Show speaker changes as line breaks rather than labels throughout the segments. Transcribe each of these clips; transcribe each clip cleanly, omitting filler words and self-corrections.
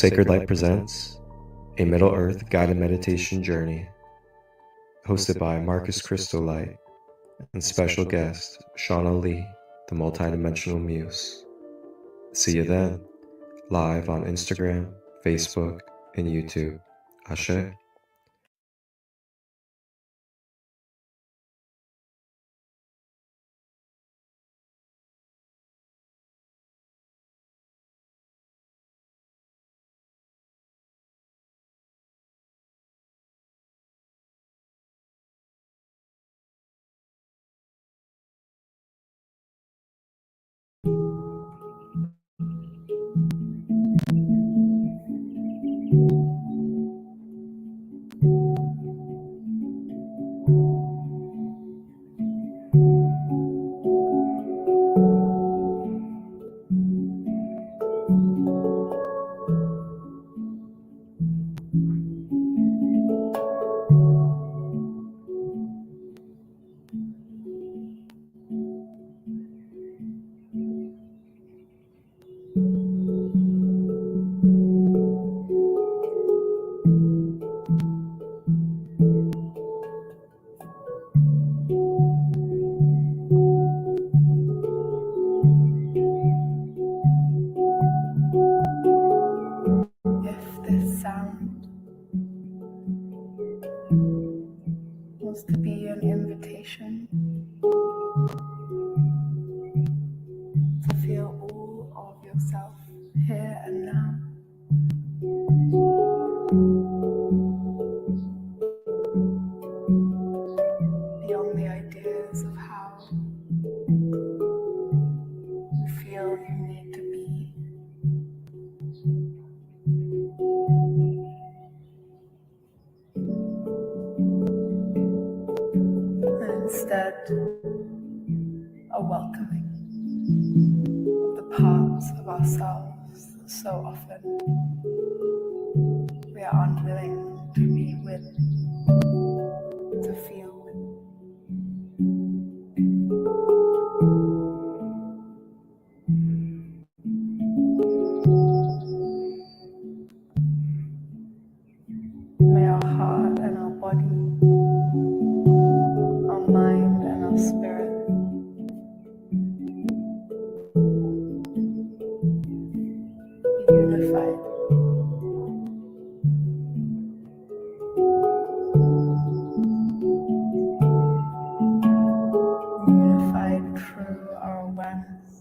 Sacred Light presents a Middle-earth guided meditation journey, hosted by Marcus Christolight and special guest Shauna Lee, the multidimensional muse. See you then, live on Instagram, Facebook, and YouTube. Ashe.
To be an invitation to feel all of yourself here and now. Beyond the ideas of how you feel you need to be. Instead, a welcoming of the parts of ourselves that so often we are unwilling to be with, to feel with. May our heart and our body, our mind and our spirit be unified. Unified through our awareness.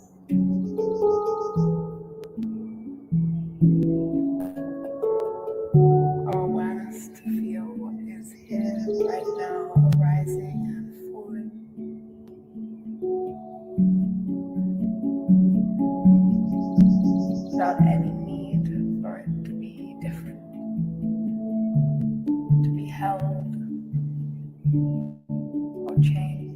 Our awareness to feel what is here right now, arising and falling. Without any need for it to be different, to be held or changed.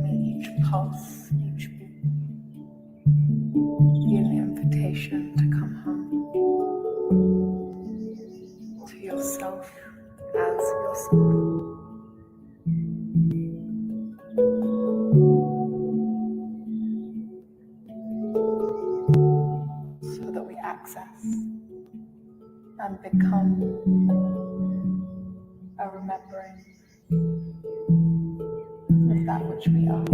May each pulse, each beat be an invitation to come home to yourself as yourself. So that we access and become a remembering of that which we are.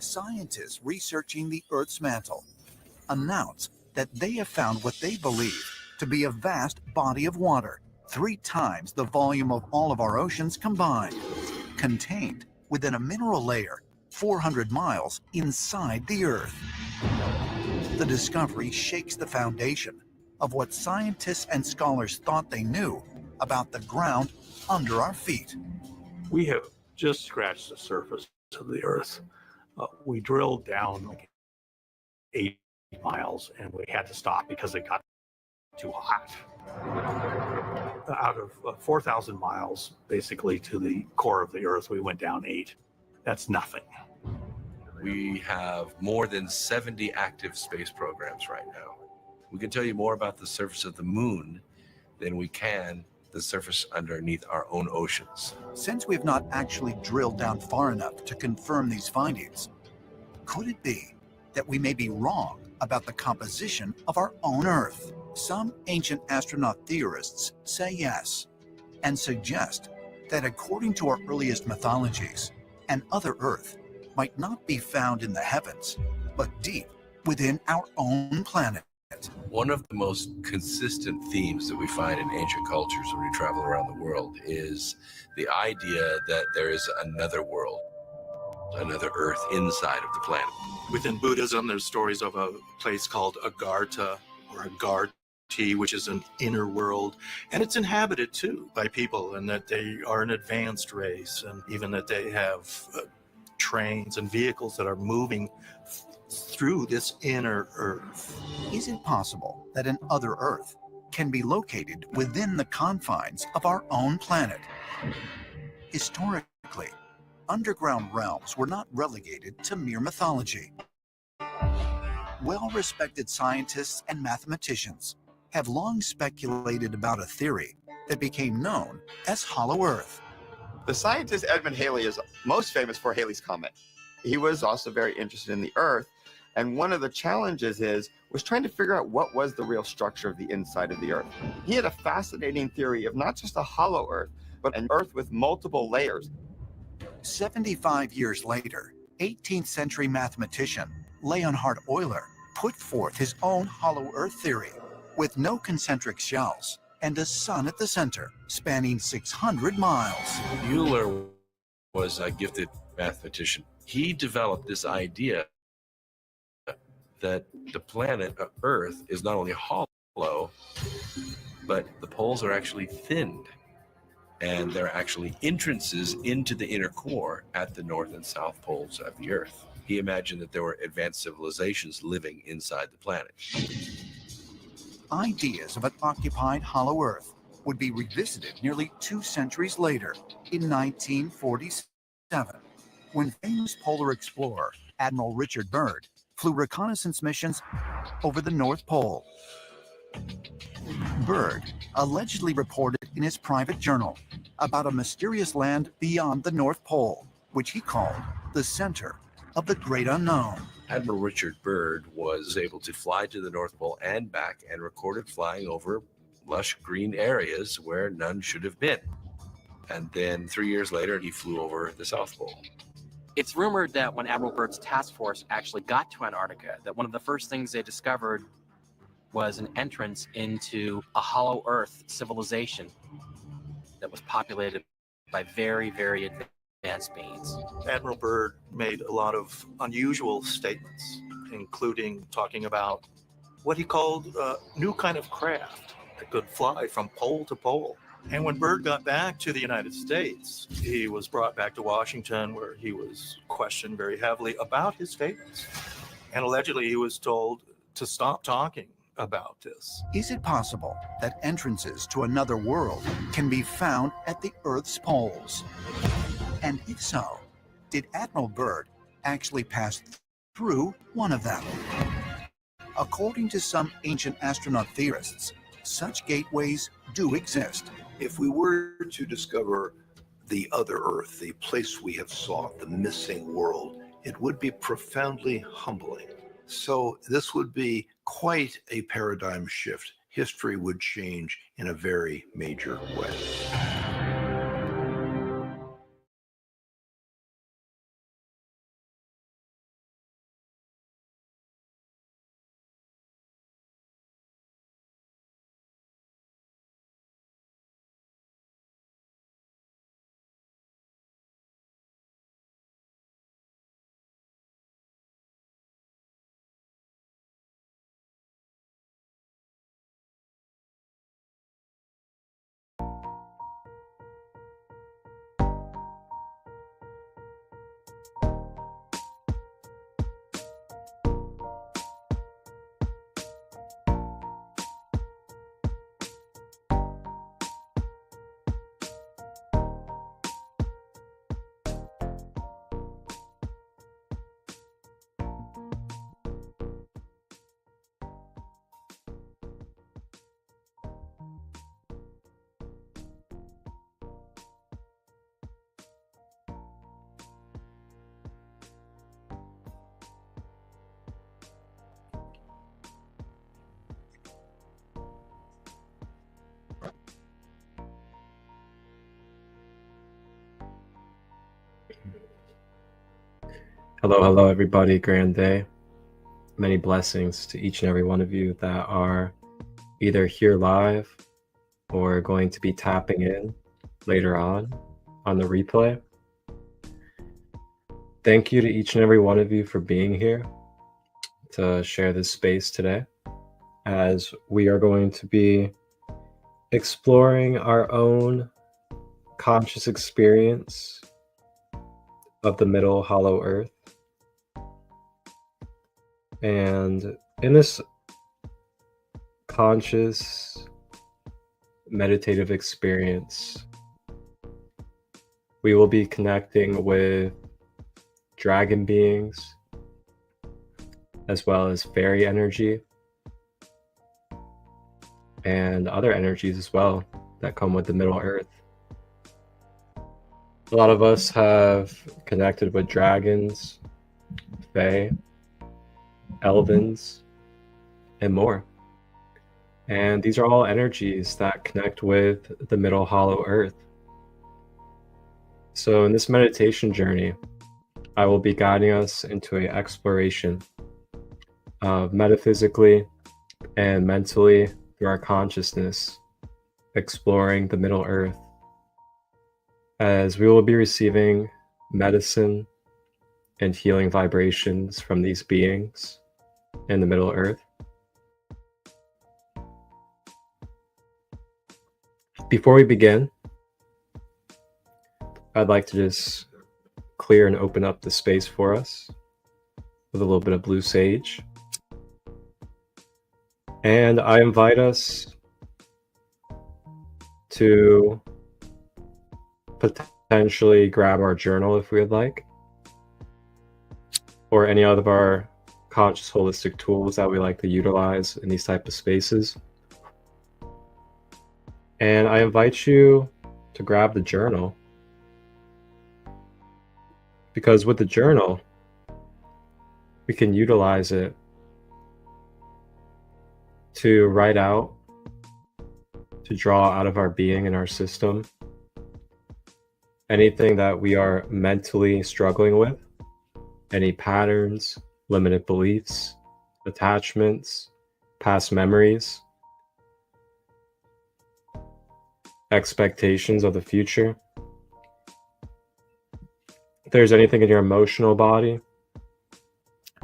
scientists researching the Earth's mantle announce that they have found what they believe to be a vast body of water, 3 times the volume of all of our oceans combined, contained within a mineral layer 400 miles inside the Earth. The discovery shakes the foundation of what scientists and scholars thought they knew about the ground under our feet.
We have just scratched the surface of the Earth. We drilled down like 8 miles and we had to stop because it got too hot. Out of 4,000 miles, basically to the core of the Earth, we went down 8. That's nothing.
We have more than 70 active space programs right now. We can tell you more about the surface of the moon than we can the surface underneath our own oceans.
Since we have not actually drilled down far enough to confirm these findings, could it be that we may be wrong about the composition of our own Earth? Some ancient astronaut theorists say yes, and suggest that according to our earliest mythologies, an other Earth might not be found in the heavens, but deep within our own planet.
One of the most consistent themes that we find in ancient cultures when we travel around the world is the idea that there is another world, another Earth inside of the planet.
Within Buddhism, there's stories of a place called Agartha or Agarthi, which is an inner world, and it's inhabited too by people, and that they are an advanced race, and even that they have trains and vehicles that are moving through this inner Earth.
Is it possible that an other Earth can be located within the confines of our own planet? Historically, underground realms were not relegated to mere mythology. Well-respected scientists and mathematicians have long speculated about a theory that became known as Hollow Earth.
The scientist Edmund Halley is most famous for Halley's Comet. He was also very interested in the Earth, and one of the challenges was trying to figure out what was the real structure of the inside of the Earth. He had a fascinating theory of not just a hollow Earth, but an Earth with multiple layers.
75 years later, 18th century mathematician Leonhard Euler put forth his own hollow Earth theory with no concentric shells and a sun at the center, spanning 600 miles.
Euler was a gifted mathematician. He developed this idea that the planet Earth is not only hollow, but the poles are actually thinned. And there are actually entrances into the inner core at the north and south poles of the Earth. He imagined that there were advanced civilizations living inside the planet.
Ideas of an occupied hollow Earth would be revisited nearly 2 centuries later, in 1947, when famous polar explorer Admiral Richard Byrd flew reconnaissance missions over the North Pole. Byrd allegedly reported in his private journal about a mysterious land beyond the North Pole, which he called the center of the great unknown.
Admiral Richard Byrd was able to fly to the North Pole and back and recorded flying over lush green areas where none should have been. And then 3 years later, he flew over the South Pole.
It's rumored that when Admiral Byrd's task force actually got to Antarctica, that one of the first things they discovered was an entrance into a hollow Earth civilization that was populated by very, very advanced beings.
Admiral Byrd made a lot of unusual statements, including talking about what he called a new kind of craft that could fly from pole to pole. And when Byrd got back to the United States, he was brought back to Washington, where he was questioned very heavily about his statements. And allegedly he was told to stop talking about this.
Is it possible that entrances to another world can be found at the Earth's poles? And if so, did Admiral Byrd actually pass through one of them? According to some ancient astronaut theorists, such gateways do exist.
If we were to discover the other Earth, the place we have sought, the missing world, it would be profoundly humbling. So this would be quite a paradigm shift. History would change in a very major way.
Hello, everybody. Grand day. Many blessings to each and every one of you that are either here live or going to be tapping in later on the replay. Thank you to each and every one of you for being here to share this space today, as we are going to be exploring our own conscious experience of the middle hollow earth. And in this conscious meditative experience, we will be connecting with dragon beings as well as fairy energy and other energies as well that come with the Middle Earth. A lot of us have connected with dragons, fae, elvens, and more. And these are all energies that connect with the middle hollow earth. So in this meditation journey, I will be guiding us into an exploration of metaphysically and mentally through our consciousness, exploring the middle earth, as we will be receiving medicine and healing vibrations from these beings in the middle earth. Before we begin, I'd like to just clear and open up the space for us with a little bit of blue sage. And I invite us to potentially grab our journal if we would like, or any other of our conscious holistic tools that we like to utilize in these type of spaces. And I invite you to grab the journal, because with the journal, we can utilize it to write out, to draw out of our being and our system anything that we are mentally struggling with, any patterns, limited beliefs, attachments, past memories, expectations of the future. If there's anything in your emotional body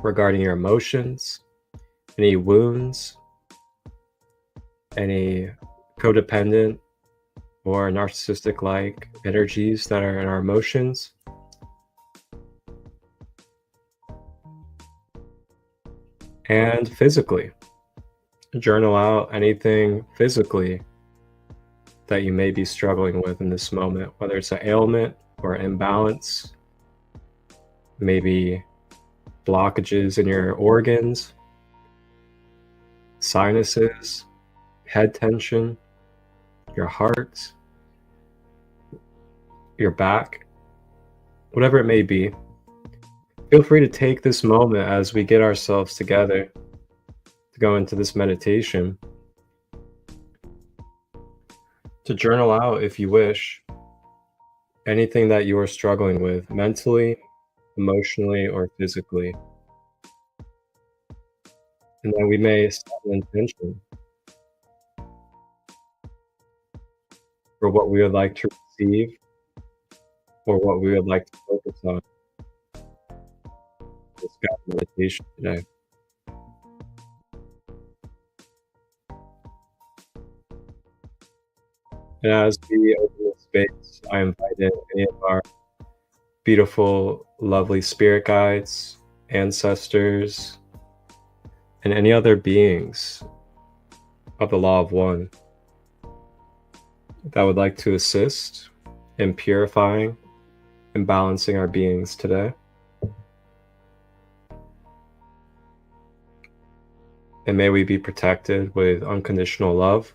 regarding your emotions, any wounds, any codependent or narcissistic-like energies that are in our emotions, and physically, journal out anything physically that you may be struggling with in this moment, whether it's an ailment or imbalance, maybe blockages in your organs, sinuses, head tension, your heart, your back, whatever it may be. Feel free to take this moment as we get ourselves together to go into this meditation to journal out, if you wish, anything that you are struggling with mentally, emotionally, or physically. And then we may set an intention for what we would like to receive or what we would like to focus on in this guided meditation today. And as we open this space, I invite in any of our beautiful, lovely spirit guides, ancestors, and any other beings of the Law of One that would like to assist in purifying and balancing our beings today. And may we be protected with unconditional love.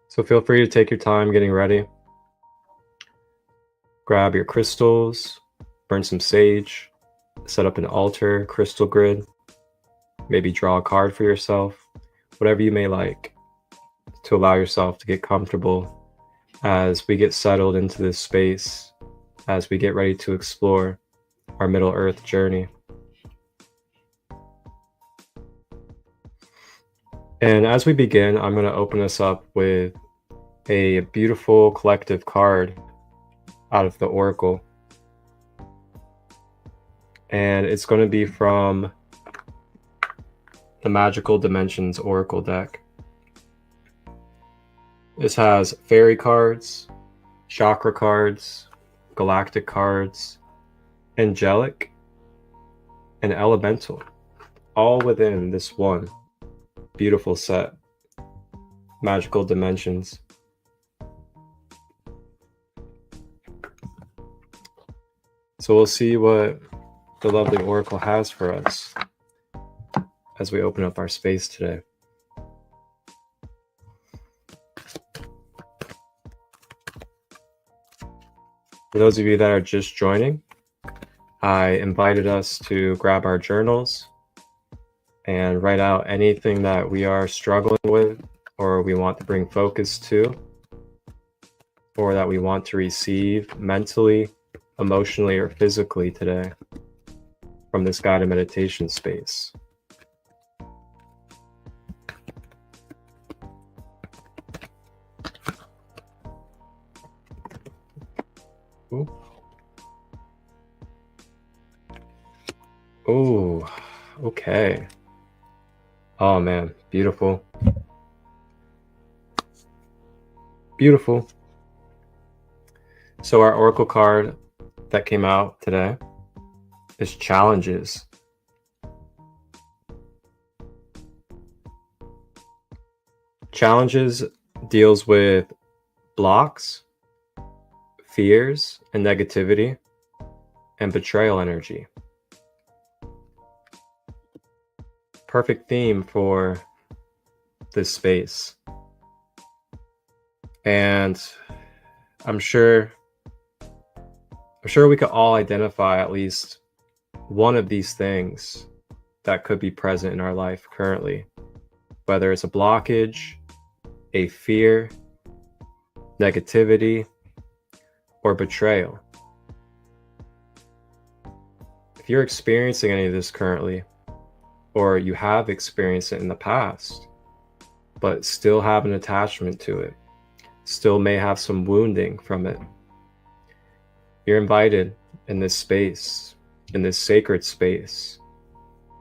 So feel free to take your time getting ready. Grab your crystals, burn some sage, set up an altar, crystal grid. maybe draw a card for yourself, whatever you may like, to allow yourself to get comfortable as we get settled into this space, as we get ready to explore our Middle Earth journey. And as we begin, I'm going to open us up with a beautiful collective card out of the Oracle. And it's going to be from the Magical Dimensions Oracle deck. This has fairy cards, chakra cards, galactic cards, angelic, and elemental, all within this one beautiful set. Magical Dimensions. So we'll see what the lovely Oracle has for us as we open up our space today. For those of you that are just joining, I invited us to grab our journals and write out anything that we are struggling with, or we want to bring focus to, or that we want to receive mentally, emotionally, or physically today from this guided meditation space. Ooh. Ooh, okay. Oh man, beautiful. Beautiful. So our Oracle card that came out today is Challenges. Challenges deals with blocks, fears, and negativity, and betrayal energy. Perfect theme for this space. And I'm sure we could all identify at least one of these things that could be present in our life currently, whether it's a blockage, a fear, negativity, or betrayal. If you're experiencing any of this currently, or you have experienced it in the past, but still have an attachment to it, still may have some wounding from it, you're invited in this space, in this sacred space,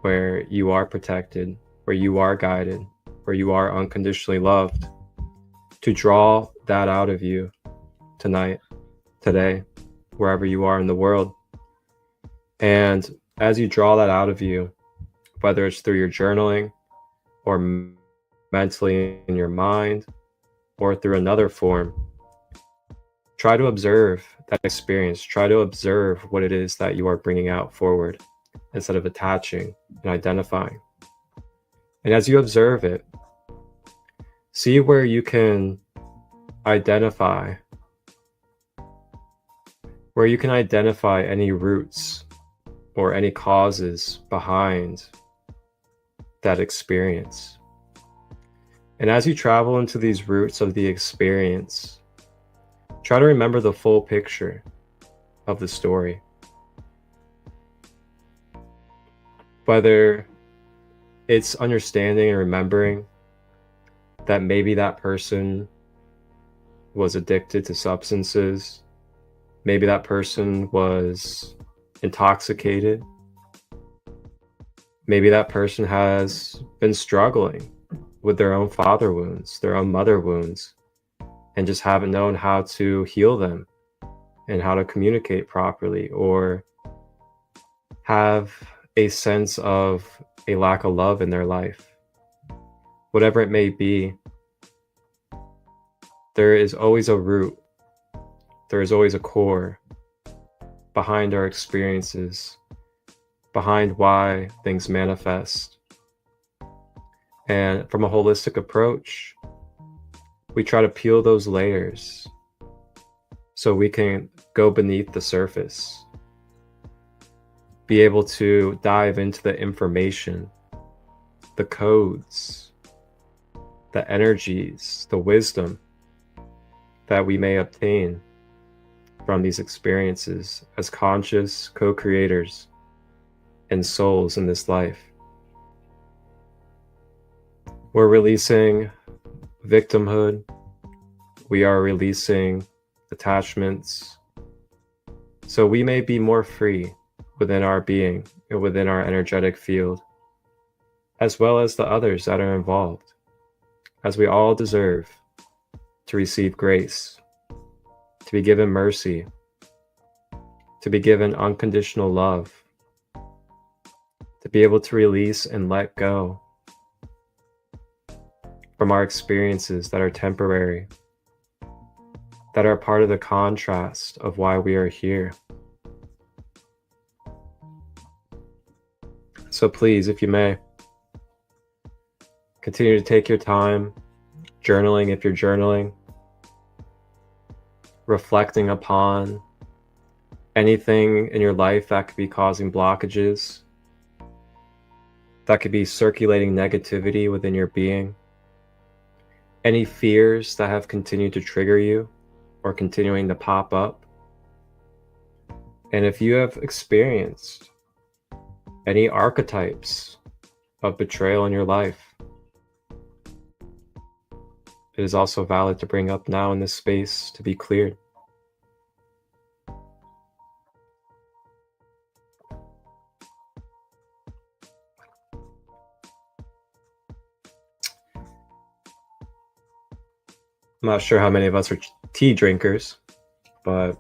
where you are protected, where you are guided, where you are unconditionally loved, to draw that out of you tonight, today, wherever you are in the world. And as you draw that out of you, whether it's through your journaling or mentally in your mind or through another form, try to observe that experience. Try to observe what it is that you are bringing out forward instead of attaching and identifying. And as you observe it, see where you can identify any roots or any causes behind that experience. And as you travel into these roots of the experience, try to remember the full picture of the story. Whether it's understanding and remembering that maybe that person was addicted to substances, maybe that person was intoxicated, maybe that person has been struggling with their own father wounds, their own mother wounds, and just haven't known how to heal them and how to communicate properly, or have a sense of a lack of love in their life. Whatever it may be, there is always a root, there is always a core behind our experiences, behind why things manifest. And from a holistic approach, we try to peel those layers so we can go beneath the surface, be able to dive into the information the codes, the energies, the wisdom that we may obtain from these experiences as conscious co-creators and souls in this life. We're releasing victimhood. We are releasing attachments. So we may be more free within our being and within our energetic field, as well as the others that are involved, as we all deserve to receive grace, to be given mercy, to be given unconditional love, to be able to release and let go from our experiences that are temporary, that are part of the contrast of why we are here. So please, if you may, continue to take your time, journaling if you're journaling, reflecting upon anything in your life that could be causing blockages, that could be circulating negativity within your being, any fears that have continued to trigger you or continuing to pop up. And if you have experienced any archetypes of betrayal in your life, it is also valid to bring up now in this space to be cleared. I'm not sure how many of us are tea drinkers, but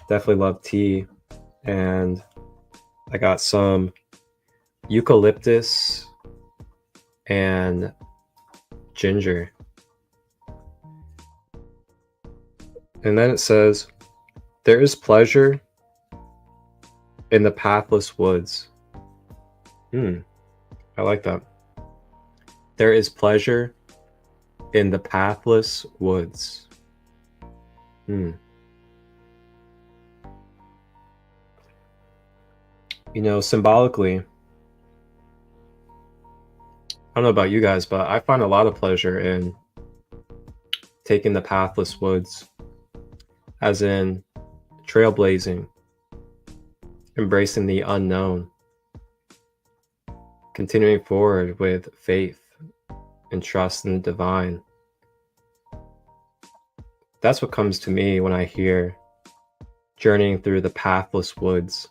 definitely love tea. And I got some eucalyptus and ginger. And then it says, there is pleasure in the pathless woods. I like that. There is pleasure in the pathless woods. You know, symbolically, I don't know about you guys, but I find a lot of pleasure in taking the pathless woods, as in trailblazing, embracing the unknown, continuing forward with faith and trust in the divine. That's what comes to me when I hear journeying through the pathless woods.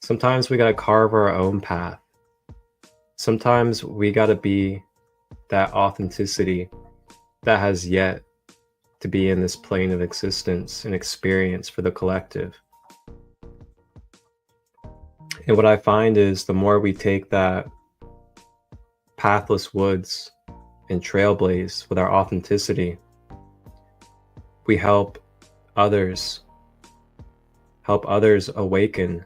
Sometimes we gotta carve our own path. Sometimes we gotta be that authenticity that has yet to be in this plane of existence and experience for the collective. And what I find is the more we take that pathless woods and trailblaze with our authenticity, we help others awaken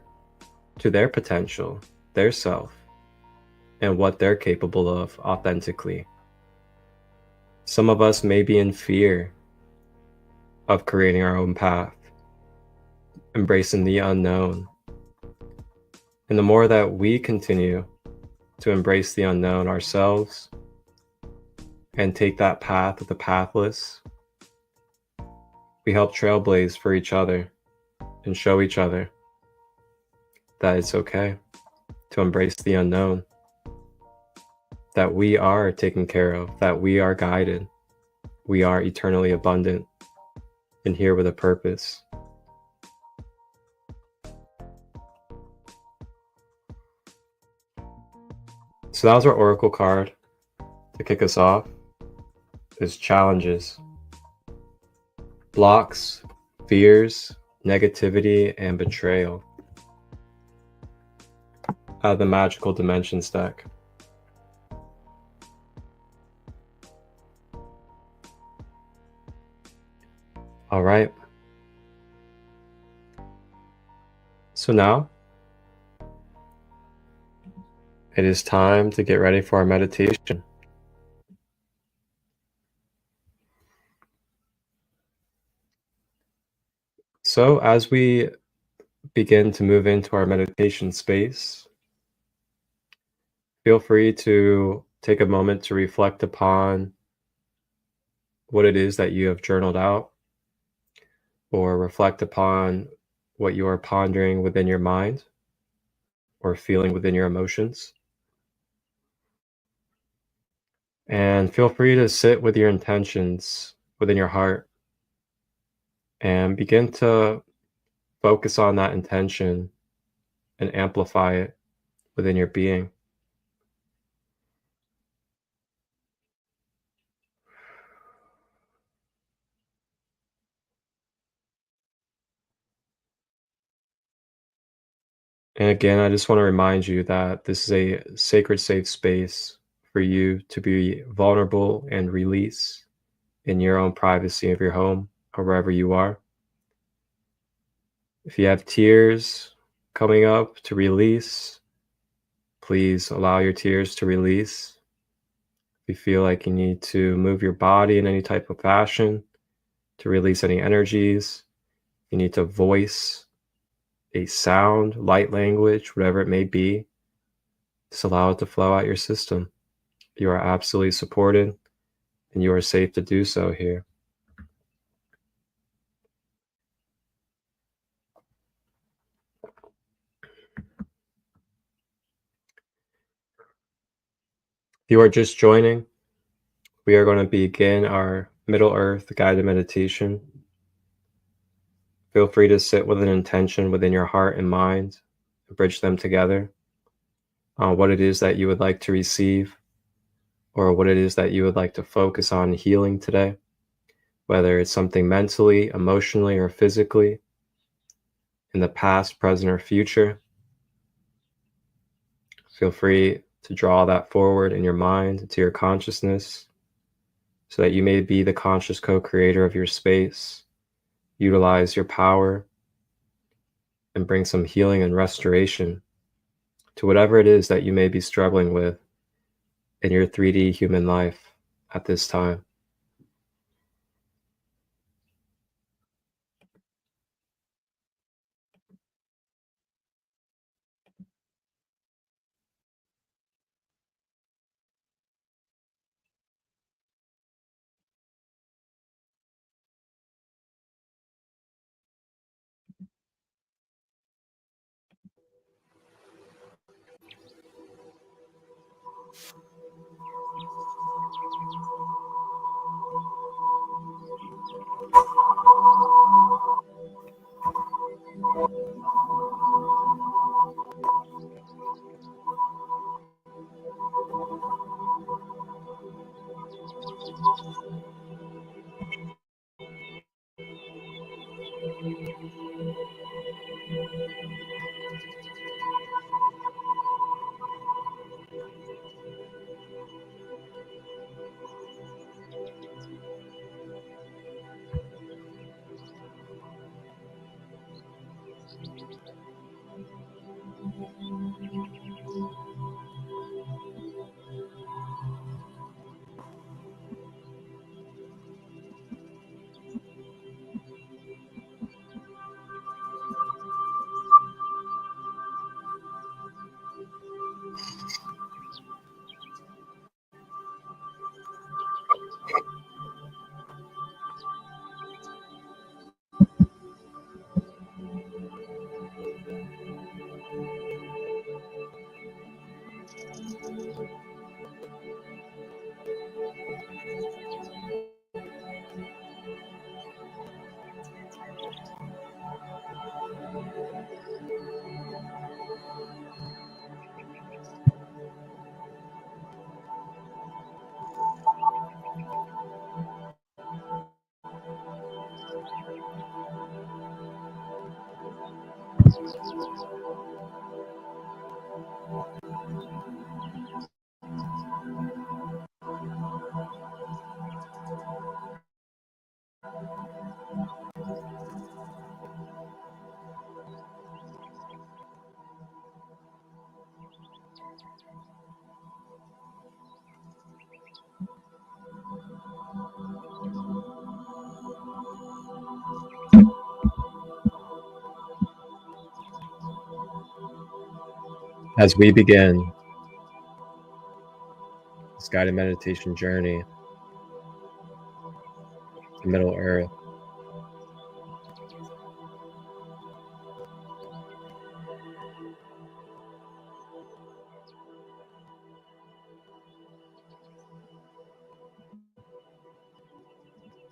to their potential, their self, and what they're capable of authentically. Some of us may be in fear of creating our own path, embracing the unknown. And the more that we continue to embrace the unknown ourselves and take that path of the pathless, we help trailblaze for each other and show each other that it's okay to embrace the unknown, that we are taken care of, that we are guided, we are eternally abundant and here with a purpose. So that was our oracle card to kick us off. Is challenges, blocks, fears, negativity, and betrayal. Out of the Magical Dimensions deck. All right. So now it is time to get ready for our meditation. So as we begin to move into our meditation space, Feel free to take a moment to reflect upon what it is that you have journaled out, or reflect upon what you are pondering within your mind or feeling within your emotions. And feel free to sit with your intentions within your heart and begin to focus on that intention and amplify it within your being. And again, I just want to remind you that this is a sacred, safe space for you to be vulnerable and release in your own privacy of your home or wherever you are. If you have tears coming up to release, please allow your tears to release. If you feel like you need to move your body in any type of fashion to release any energies, you need to voice a sound, light language, whatever it may be, just allow it to flow out your system. You are absolutely supported and you are safe to do so here. If you are just joining, we are going to begin our Middle Earth guided meditation. Feel free to sit with an intention within your heart and mind and bridge them together on what it is that you would like to receive or what it is that you would like to focus on healing today, whether it's something mentally, emotionally, or physically, in the past, present, or future. Feel free to draw that forward in your mind to your consciousness so that you may be the conscious co-creator of your space, utilize your power, and bring some healing and restoration to whatever it is that you may be struggling with in your 3D human life at this time. As we begin, guided meditation journey to Middle Earth.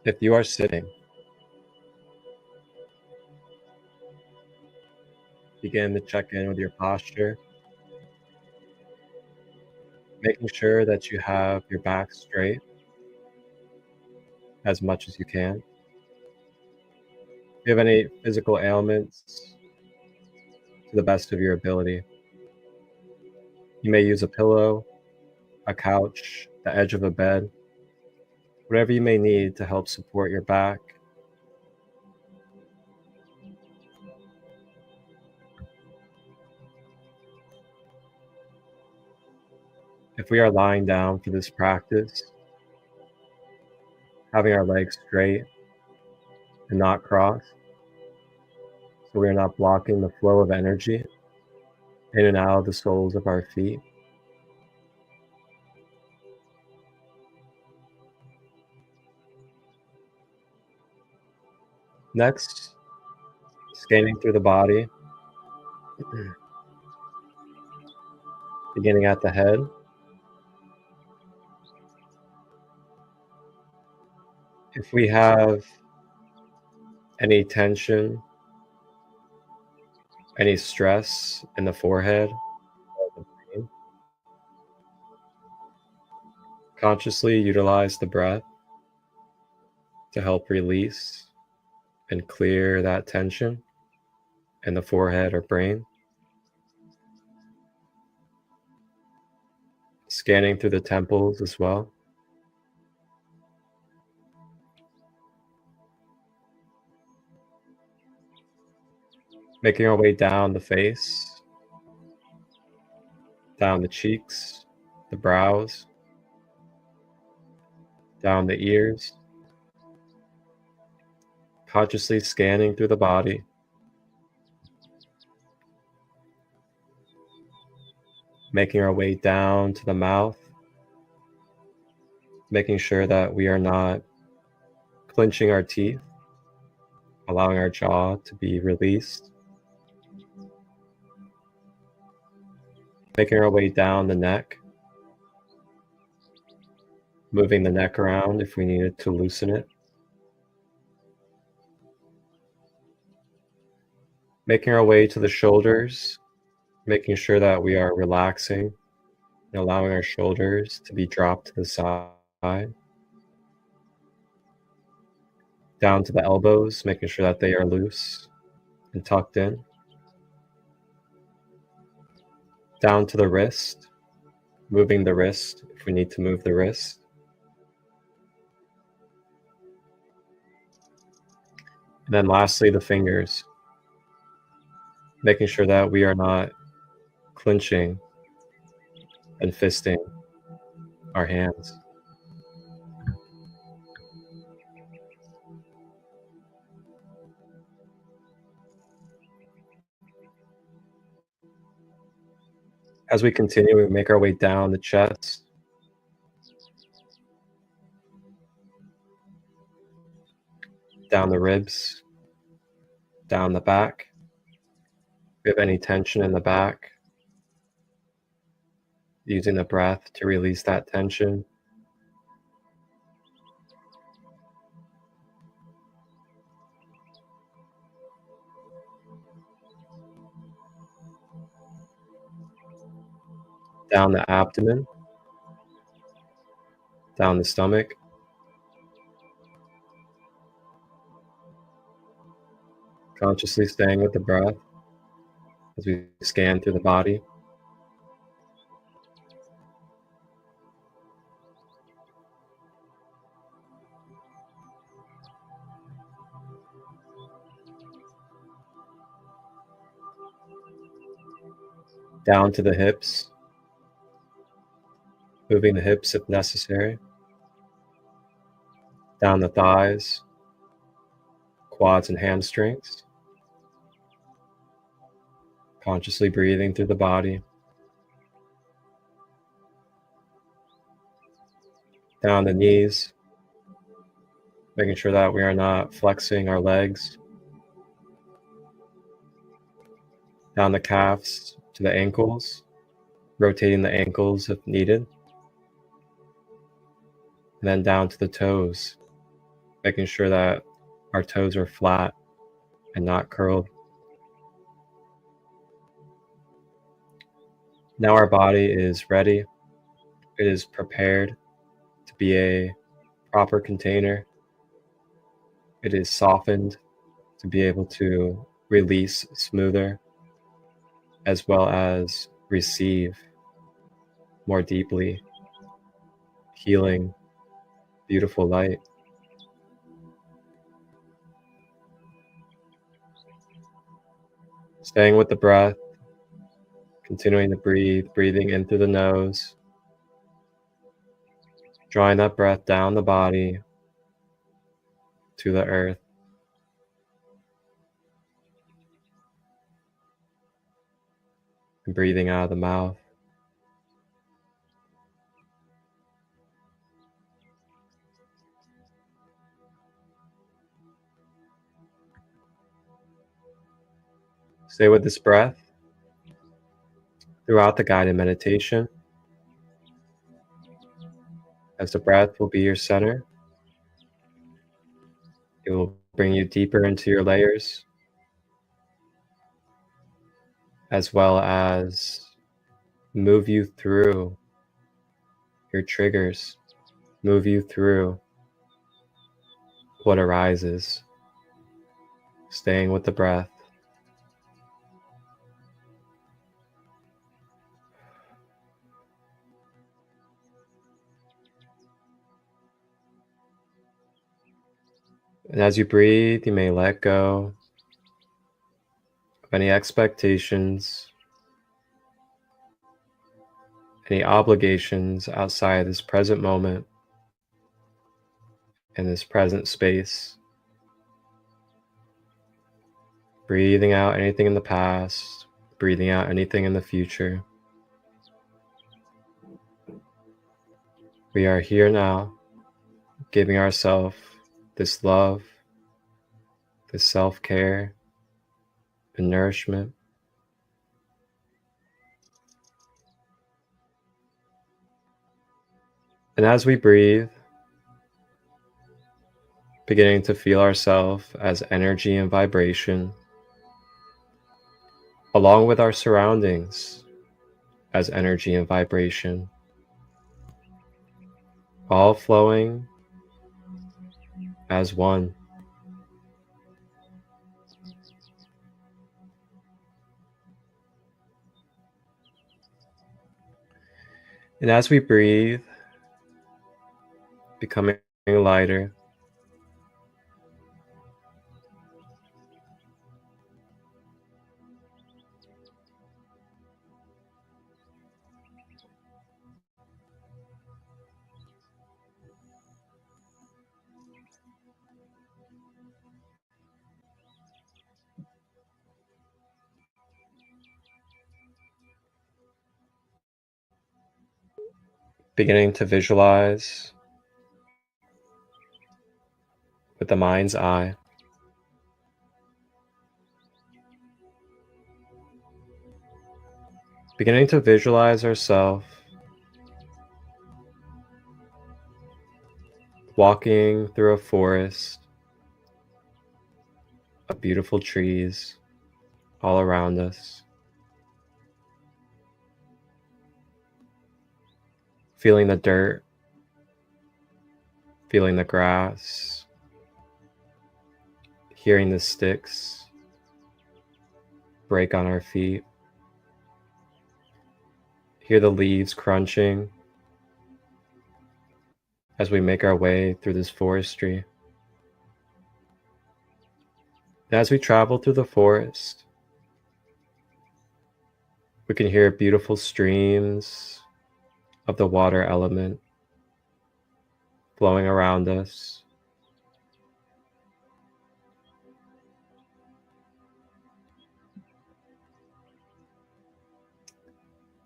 If you are sitting, begin to check in with your posture, making sure that you have your back straight as much as you can. If you have any physical ailments, to the best of your ability. You may use a pillow, a couch, the edge of a bed, whatever you may need to help support your back. If we are lying down for this practice, having our legs straight and not crossed, so we are not blocking the flow of energy in and out of the soles of our feet. Next, scanning through the body, beginning at the head. If we have any tension, any stress in the forehead, or the brain, consciously utilize the breath to help release and clear that tension in the forehead or brain. Scanning through the temples as well. Making our way down the face, down the cheeks, the brows, down the ears. Consciously scanning through the body. Making our way down to the mouth. Making sure that we are not clenching our teeth, allowing our jaw to be released. Making our way down the neck. Moving the neck around if we needed to loosen it. Making our way to the shoulders, making sure that we are relaxing and allowing our shoulders to be dropped to the side. Down to the elbows, making sure that they are loose and tucked in. Down to the wrist, moving the wrist if we need to move the wrist. And then lastly, the fingers, making sure that we are not clenching and fisting our hands. As we continue, we make our way down the chest, down the ribs, down the back. If we have any tension in the back, using the breath to release that tension. Down the abdomen, down the stomach. Consciously staying with the breath as we scan through the body. Down to the hips, moving the hips if necessary. Down the thighs, quads and hamstrings. Consciously breathing through the body. down the knees, making sure that we are not flexing our legs, down the calves to the ankles, rotating the ankles if needed, and then down to the toes, making sure that our toes are flat and not curled. Now our body is ready. It is prepared to be a proper container. It is softened to be able to release smoother, as well as receive more deeply, healing, beautiful light. Staying with the breath, continuing to breathe, breathing in through the nose, drawing that breath down the body to the earth. And breathing out of the mouth. Stay with this breath throughout the guided meditation, as the breath will be your center. It will bring you deeper into your layers, as well as move you through your triggers, move you through what arises, staying with the breath. And as you breathe, you may let go of any expectations, any obligations outside this present moment and this present space. Breathing out anything in the past, breathing out anything in the future. We are here now, giving ourselves this love, this self-care and nourishment. And as we breathe, beginning to feel ourselves as energy and vibration, along with our surroundings as energy and vibration, all flowing as one. And as we breathe, becoming lighter, beginning to visualize with the mind's eye, beginning to visualize ourselves walking through a forest of beautiful trees all around us, feeling the dirt, feeling the grass, hearing the sticks break on our feet, hear the leaves crunching as we make our way through this forestry. And as we travel through the forest, we can hear beautiful streams of the water element flowing around us.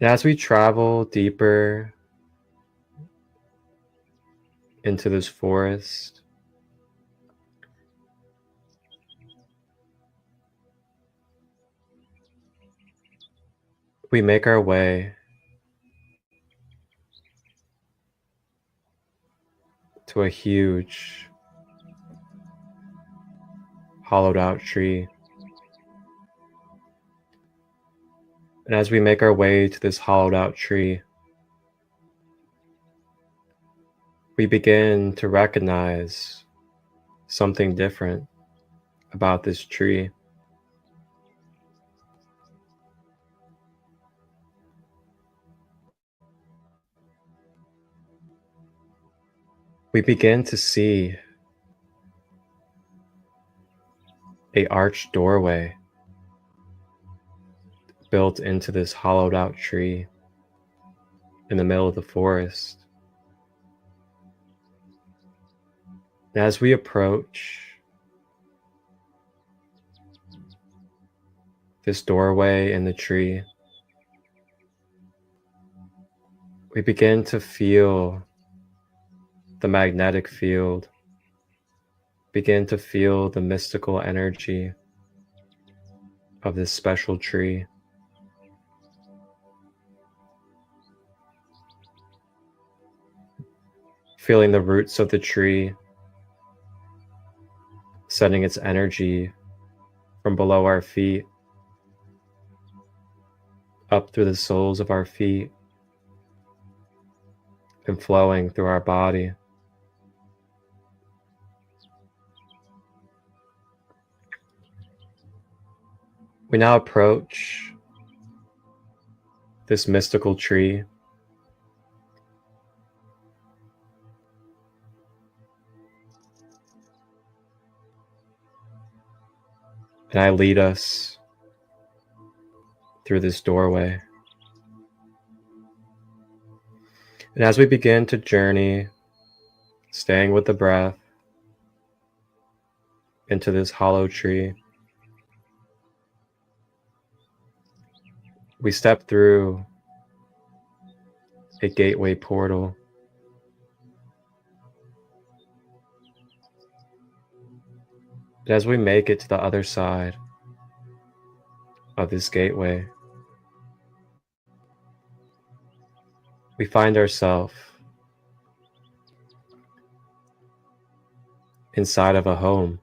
And as we travel deeper into this forest. We make our way to a huge hollowed out tree. And as we make our way to this hollowed out tree, we begin to recognize something different about this tree. We begin to see an arched doorway built into this hollowed out tree in the middle of the forest. And as we approach this doorway in the tree, we begin to feel the magnetic field, begin to feel the mystical energy of this special tree. Feeling the roots of the tree, sending its energy from below our feet, up through the soles of our feet, and flowing through our body. We now approach this mystical tree. And I lead us through this doorway. And as we begin to journey, staying with the breath, into this hollow tree, we step through a gateway portal. And as we make it to the other side of this gateway, we find ourselves inside of a home.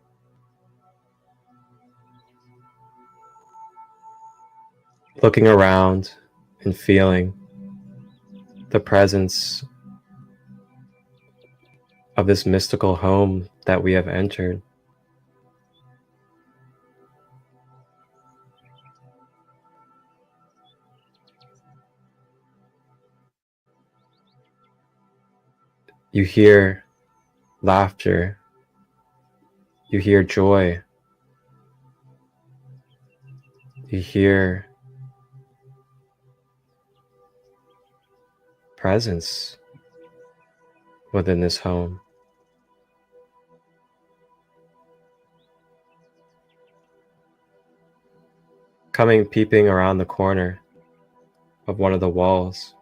Looking around and feeling the presence of this mystical home that we have entered. You hear laughter, you hear joy, you hear presence within this home. Coming peeping around the corner of one of the walls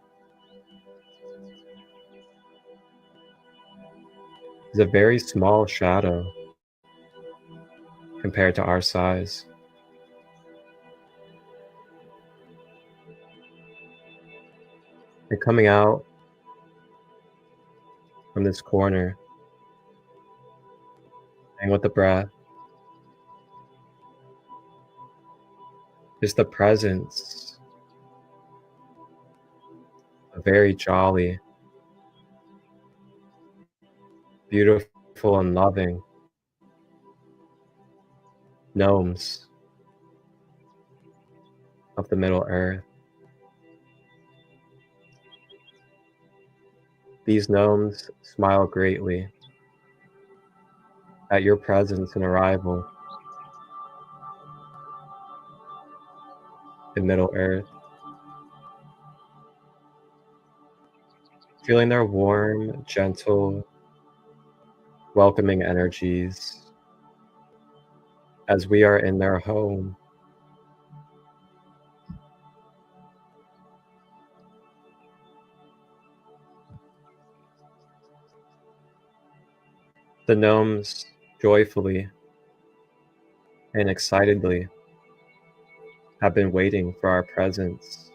is a very small shadow compared to our size. And coming out from this corner, and with the breath, is the presence of very jolly, beautiful, and loving gnomes of the Middle Earth. These gnomes smile greatly at your presence and arrival in Middle Earth. Feeling their warm, gentle, welcoming energies as we are in their home. The gnomes joyfully and excitedly have been waiting for our presence.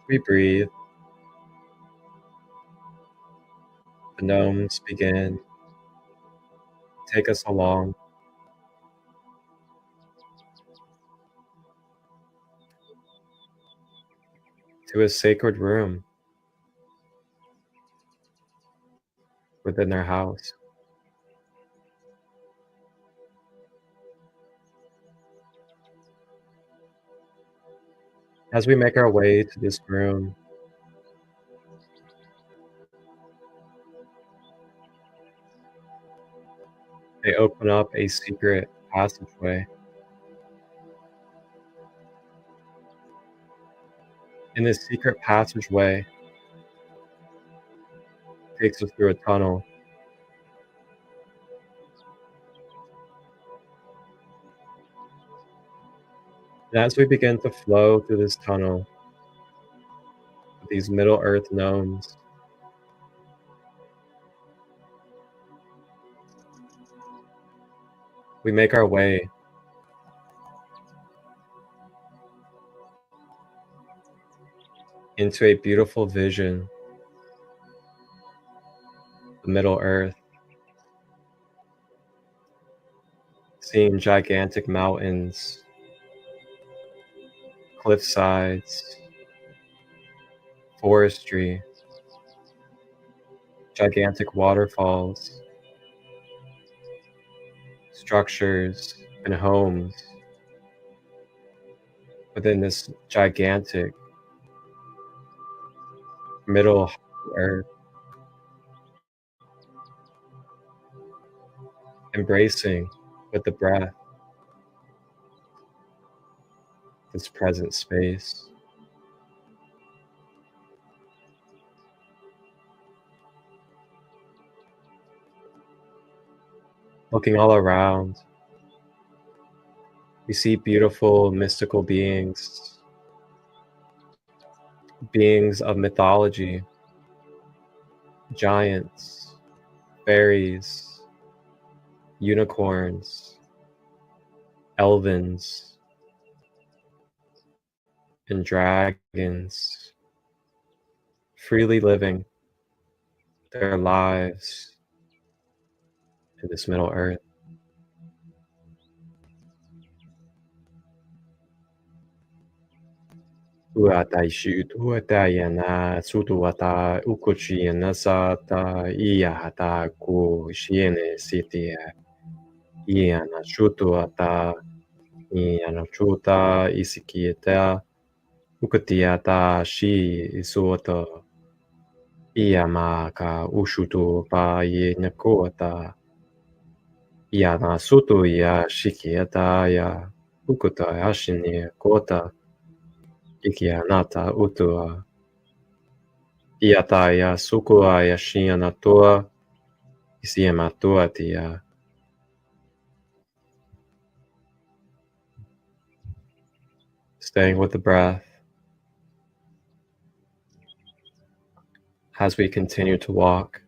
We breathe. The gnomes begin to take us along to a sacred room within their house. As we make our way to this room, they open up a secret passageway. In this secret passageway takes us through a tunnel. And as we begin to flow through this tunnel with these Middle Earth gnomes, we make our way into a beautiful vision, the Middle Earth, seeing gigantic mountains, cliff sides, forestry, gigantic waterfalls, structures, and homes within this gigantic Middle Earth, embracing with the breath this present space. Looking all around, we see beautiful mystical beings, beings of mythology, giants, fairies, unicorns, elvins, and dragons, freely living their lives in this Middle Earth. Uata ishu tuata yana sutuata ukuchi yana sata iya hata ku shiene sitia yana shutuata yana chuta isikieta ukatiata shi isuota iya maka ushutu pa ye nakota yana sutu ya shikieta ya ukuta ashini kota Ikianata utua iataya sukua yashianatua isiematua tia. Staying with the breath as we continue to walk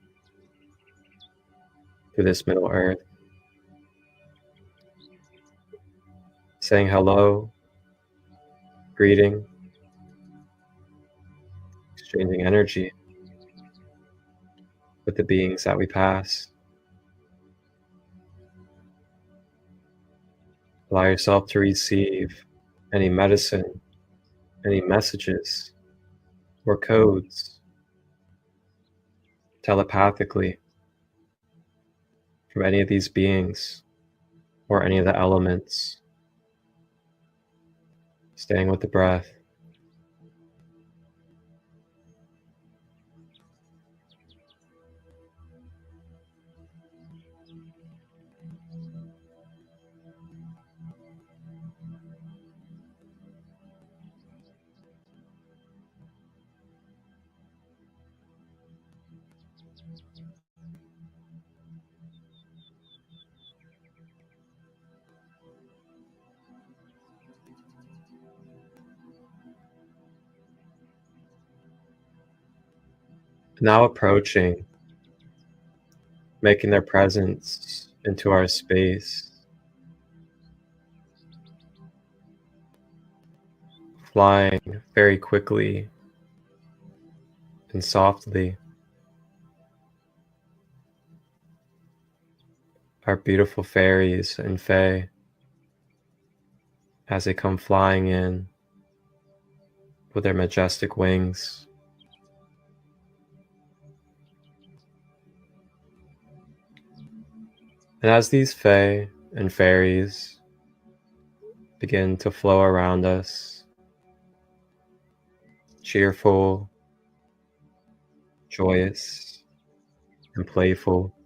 through this Middle Earth, saying hello, greeting, exchanging energy with the beings that we pass. Allow yourself to receive any medicine, any messages, or codes telepathically from any of these beings or any of the elements. Staying with the breath. Now approaching, making their presence into our space, flying very quickly and softly. Our beautiful fairies and fae, as they come flying in with their majestic wings. And as these fae and fairies begin to flow around us, cheerful, joyous, and playful,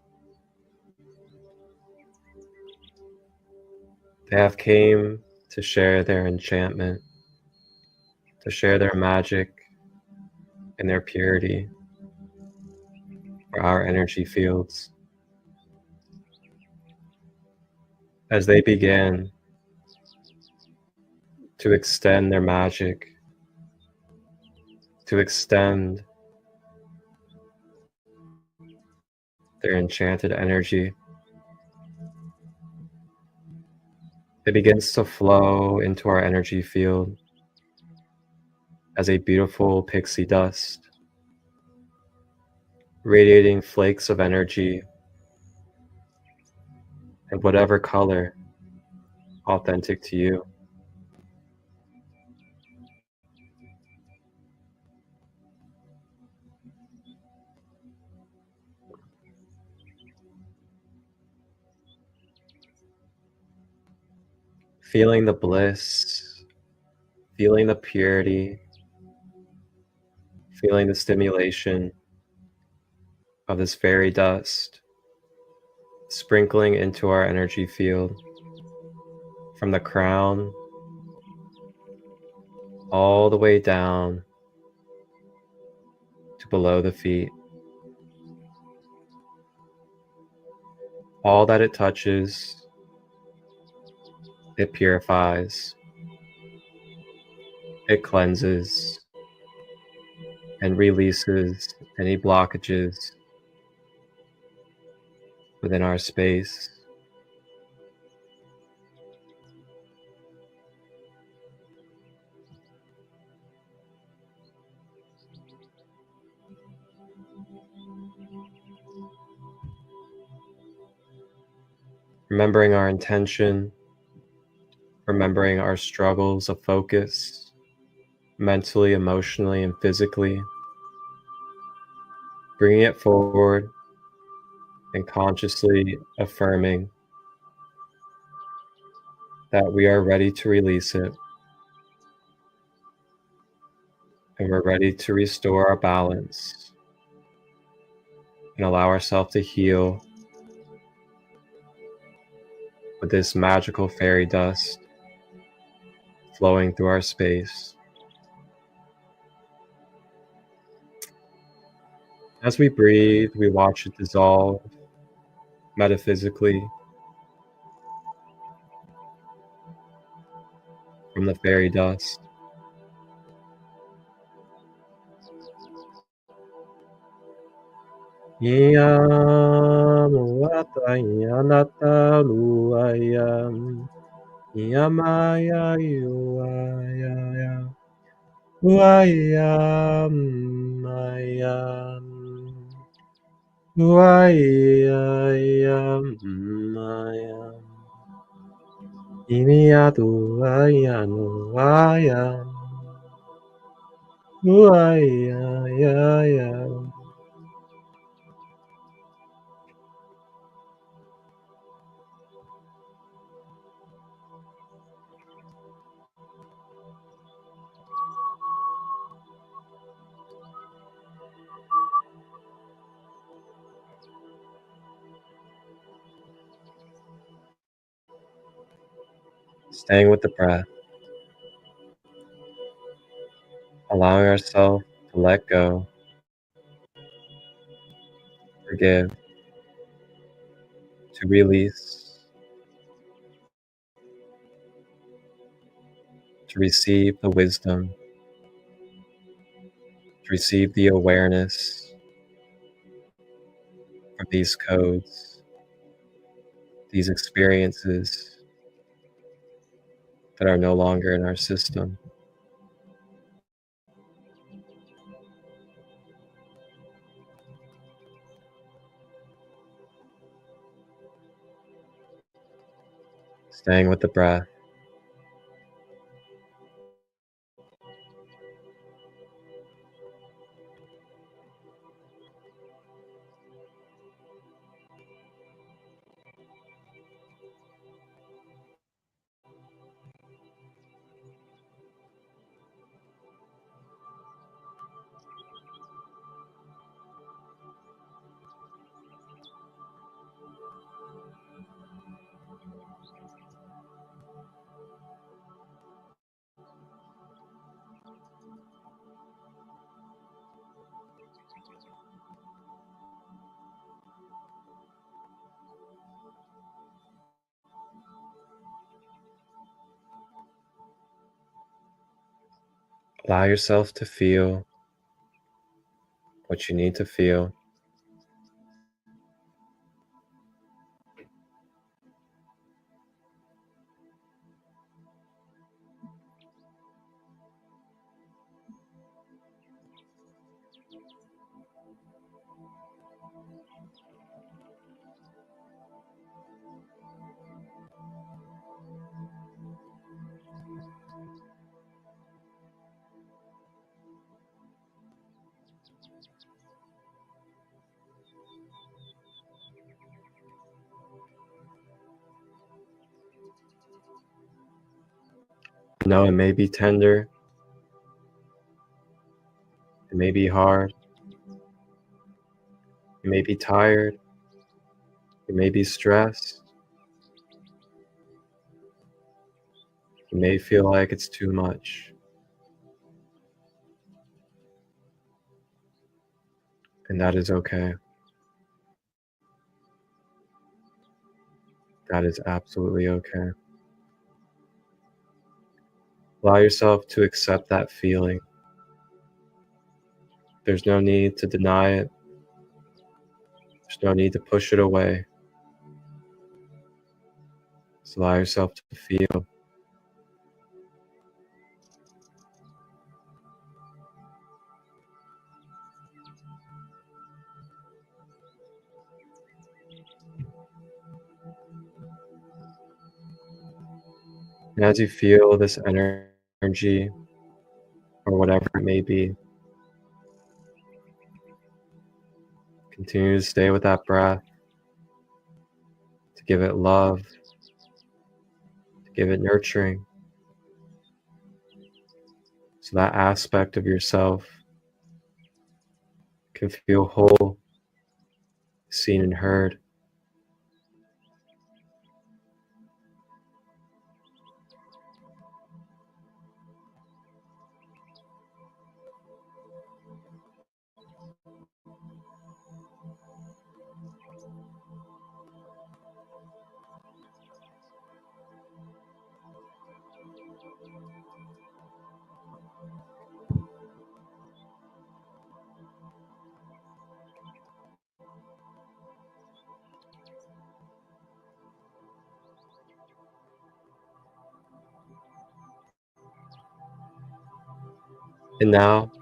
they have came to share their enchantment, to share their magic and their purity for our energy fields. As they begin to extend their magic, to extend their enchanted energy, it begins to flow into our energy field as a beautiful pixie dust, radiating flakes of energy in whatever color authentic to you. Feeling the bliss, feeling the purity, feeling the stimulation of this fairy dust sprinkling into our energy field from the crown all the way down to below the feet. All that it touches, it purifies, it cleanses, and releases any blockages within our space. Remembering our intention, remembering our struggles of focus, mentally, emotionally, and physically, bringing it forward and consciously affirming that we are ready to release it and we're ready to restore our balance and allow ourselves to heal with this magical fairy dust flowing through our space. As we breathe, we watch it dissolve metaphysically from the fairy dust. Yam wata yanata luayam yamaya yuaya uayam mayam uayam mayam imiatu ayanu ayam uayam. Staying with the breath, allowing ourselves to let go, forgive, to release, to receive the wisdom, to receive the awareness or these codes, these experiences that are no longer in our system. Staying with the breath. Allow yourself to feel what you need to feel. No, it may be tender, it may be hard, you may be tired, you may be stressed, you may feel like it's too much. And that is okay. That is absolutely okay. Allow yourself to accept that feeling. There's no need to deny it. There's no need to push it away. Just allow yourself to feel. And as you feel this energy, or whatever it may be, continue to stay with that breath, to give it love, to give it nurturing, so that aspect of yourself can feel whole, seen and heard. And now,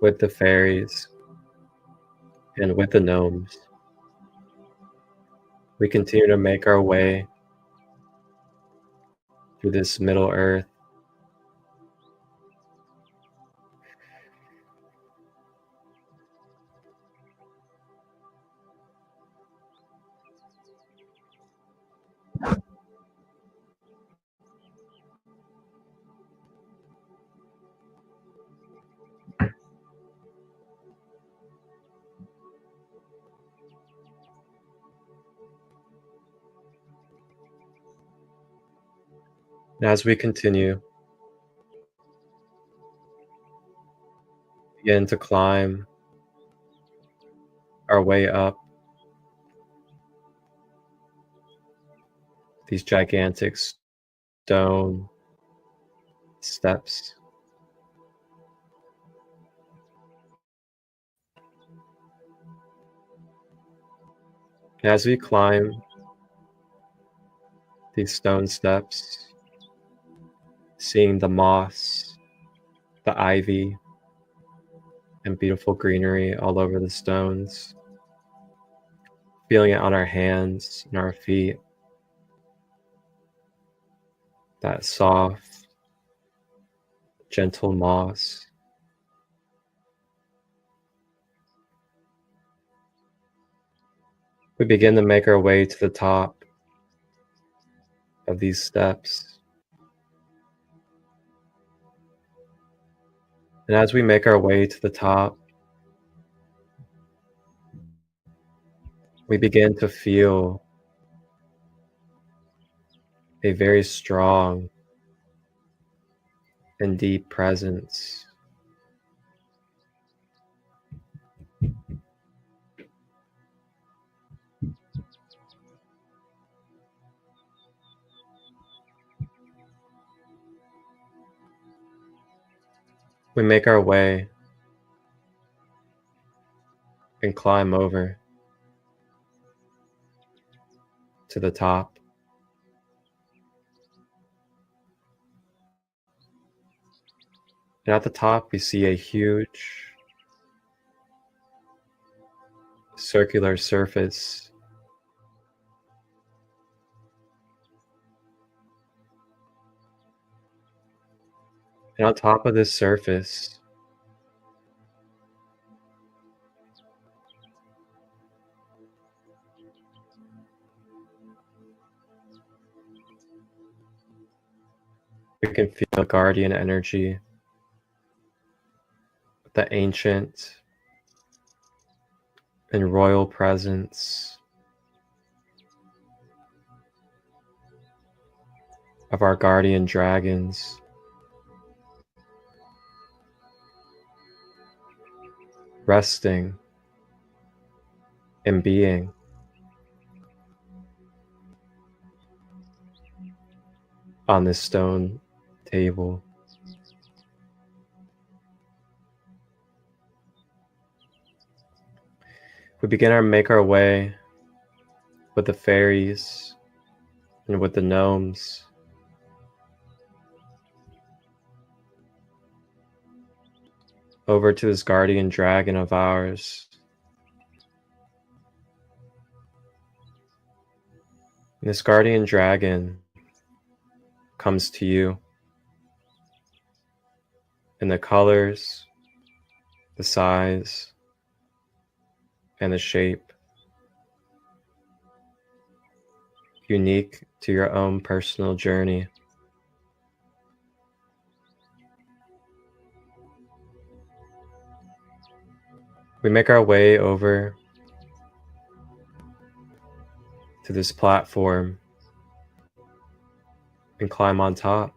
with the fairies and with the gnomes, we continue to make our way through this Middle Earth. And as we continue, begin to climb our way up these gigantic stone steps. And as we climb these stone steps, seeing the moss, the ivy, and beautiful greenery all over the stones, feeling it on our hands and our feet, that soft, gentle moss. We begin to make our way to the top of these steps. And as we make our way to the top, we begin to feel a very strong and deep presence. We make our way and climb over to the top. And at the top, we see a huge circular surface. And on top of this surface, we can feel guardian energy, the ancient and royal presence of our guardian dragons. Resting and being on this stone table. We begin to make our way with the fairies and with the gnomes over to this guardian dragon of ours. And this guardian dragon comes to you in the colors, the size, and the shape unique to your own personal journey. We make our way over to this platform and climb on top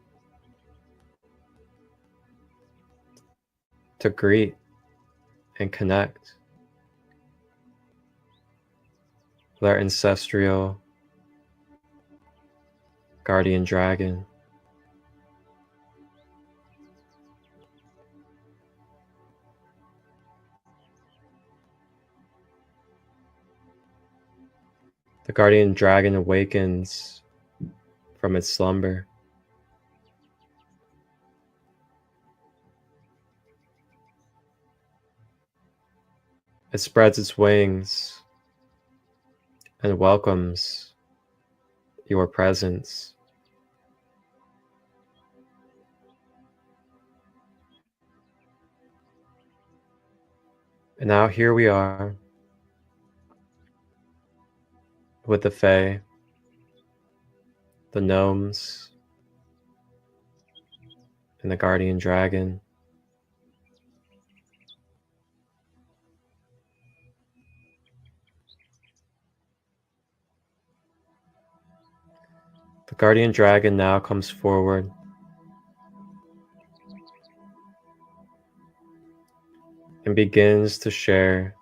to greet and connect with our ancestral guardian dragon. The guardian dragon awakens from its slumber. It spreads its wings and welcomes your presence. And now here we are with the Fae, the gnomes, and the guardian dragon. The guardian dragon now comes forward and begins to share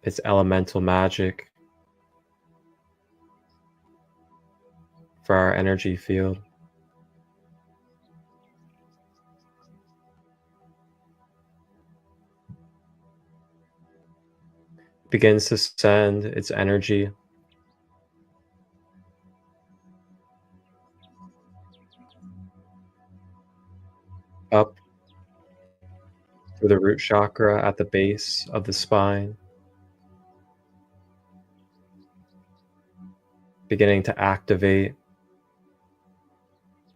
its elemental magic for our energy field. begins to send its energy up through the root chakra at the base of the spine, beginning to activate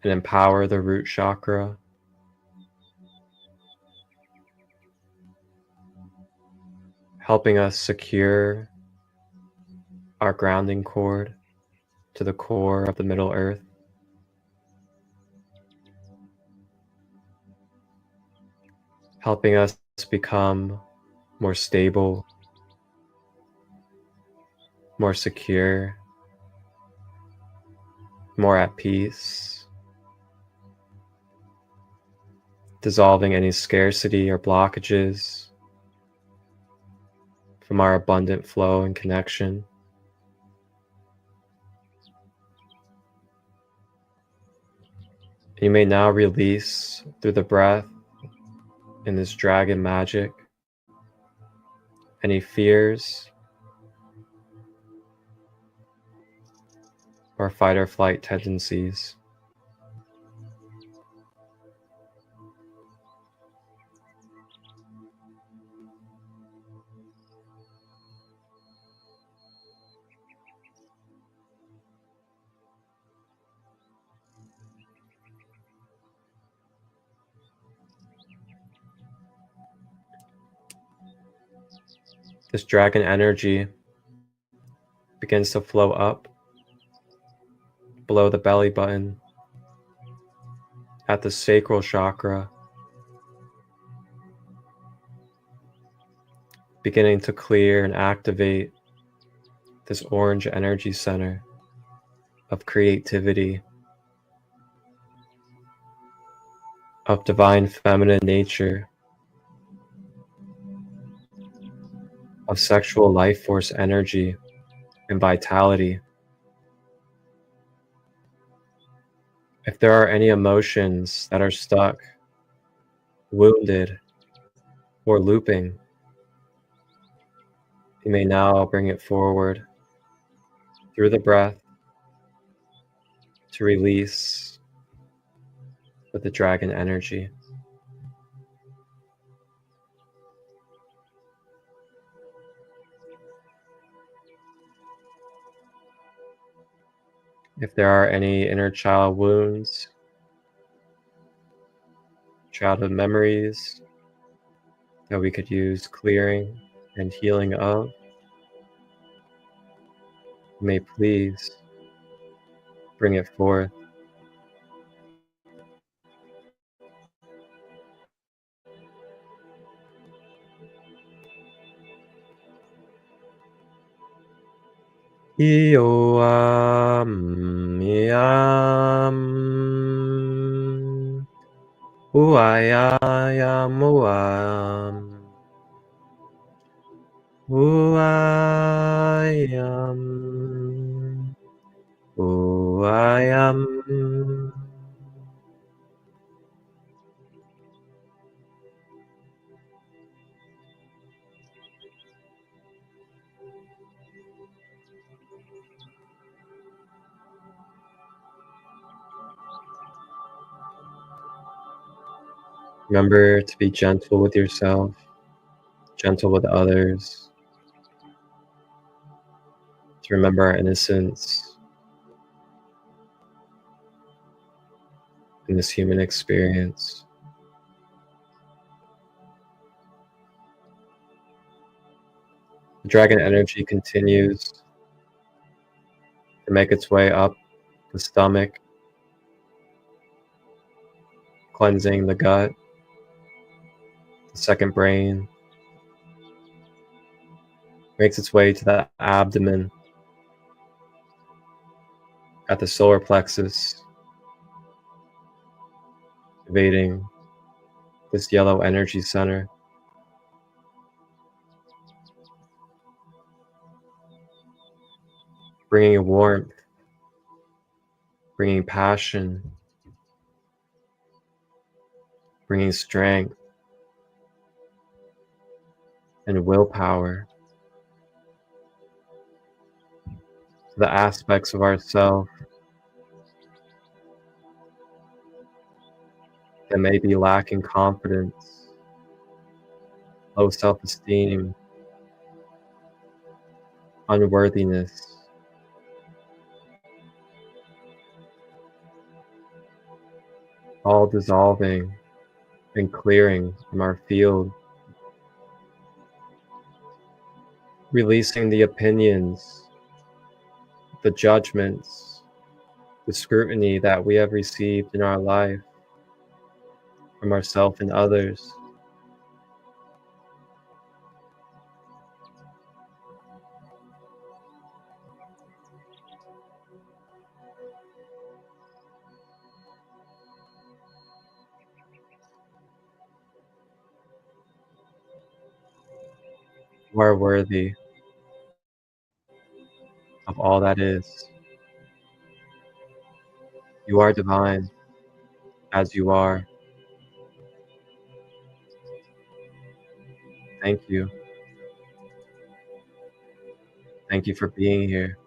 and empower the root chakra, helping us secure our grounding cord to the core of the Middle Earth. Helping us become more stable, more secure, more at peace, dissolving any scarcity or blockages from our abundant flow and connection. You may now release through the breath in this dragon magic any fears or fight or flight tendencies. This dragon energy begins to flow up below the belly button at the sacral chakra, beginning to clear and activate this orange energy center of creativity, of divine feminine nature, of sexual life force energy and vitality. If there are any emotions that are stuck, wounded, or looping, you may now bring it forward through the breath to release with the dragon energy. If there are any inner child wounds, childhood memories that we could use clearing and healing of, you may please bring it forth. Ioam, iam, uayam, uam, uayam, uayam. Remember to be gentle with yourself, gentle with others, to remember our innocence in this human experience. The dragon energy continues to make its way up the stomach, cleansing the gut, the second brain, makes its way to the abdomen at the solar plexus, invading this yellow energy center. Bringing warmth, bringing passion, bringing strength and willpower
the aspects of ourself that may be lacking confidence, low self-esteem, unworthiness. All dissolving and clearing from our field, releasing the opinions, the judgments, the scrutiny that we have received in our life from ourselves and others. You are worthy of all that is. You are divine as you are. Thank you. Thank you for being here.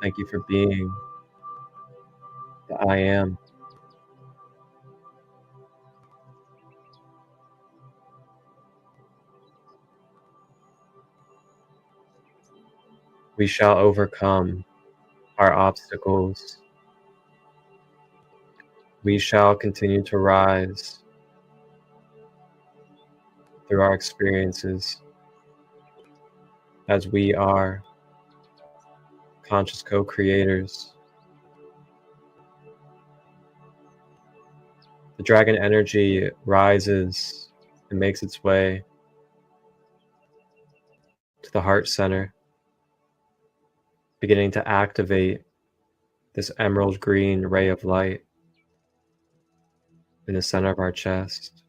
Thank you for being the I am. We shall overcome our obstacles. We shall continue to rise through our experiences as we are conscious co-creators. The dragon energy rises and makes its way to the heart center, beginning to activate this emerald green ray of light in the center of our chest.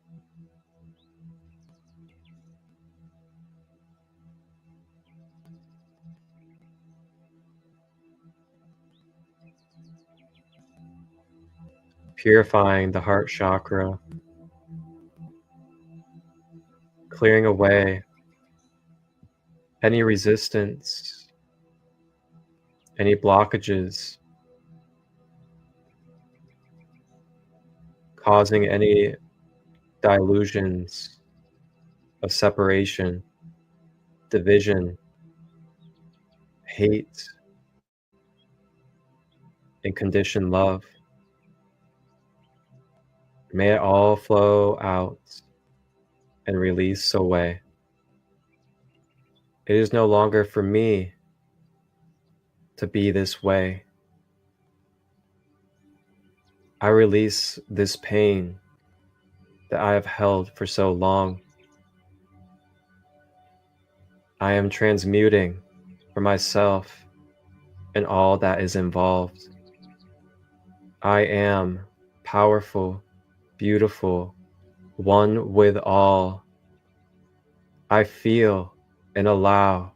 Purifying the heart chakra, clearing away any resistance, any blockages, causing any delusions of separation, division, hate, and conditioned love. May it all flow out and release away. It is no longer for me to be this way. I release this pain that I have held for so long. I am transmuting for myself and all that is involved. I am powerful, beautiful, one with all. I feel and allow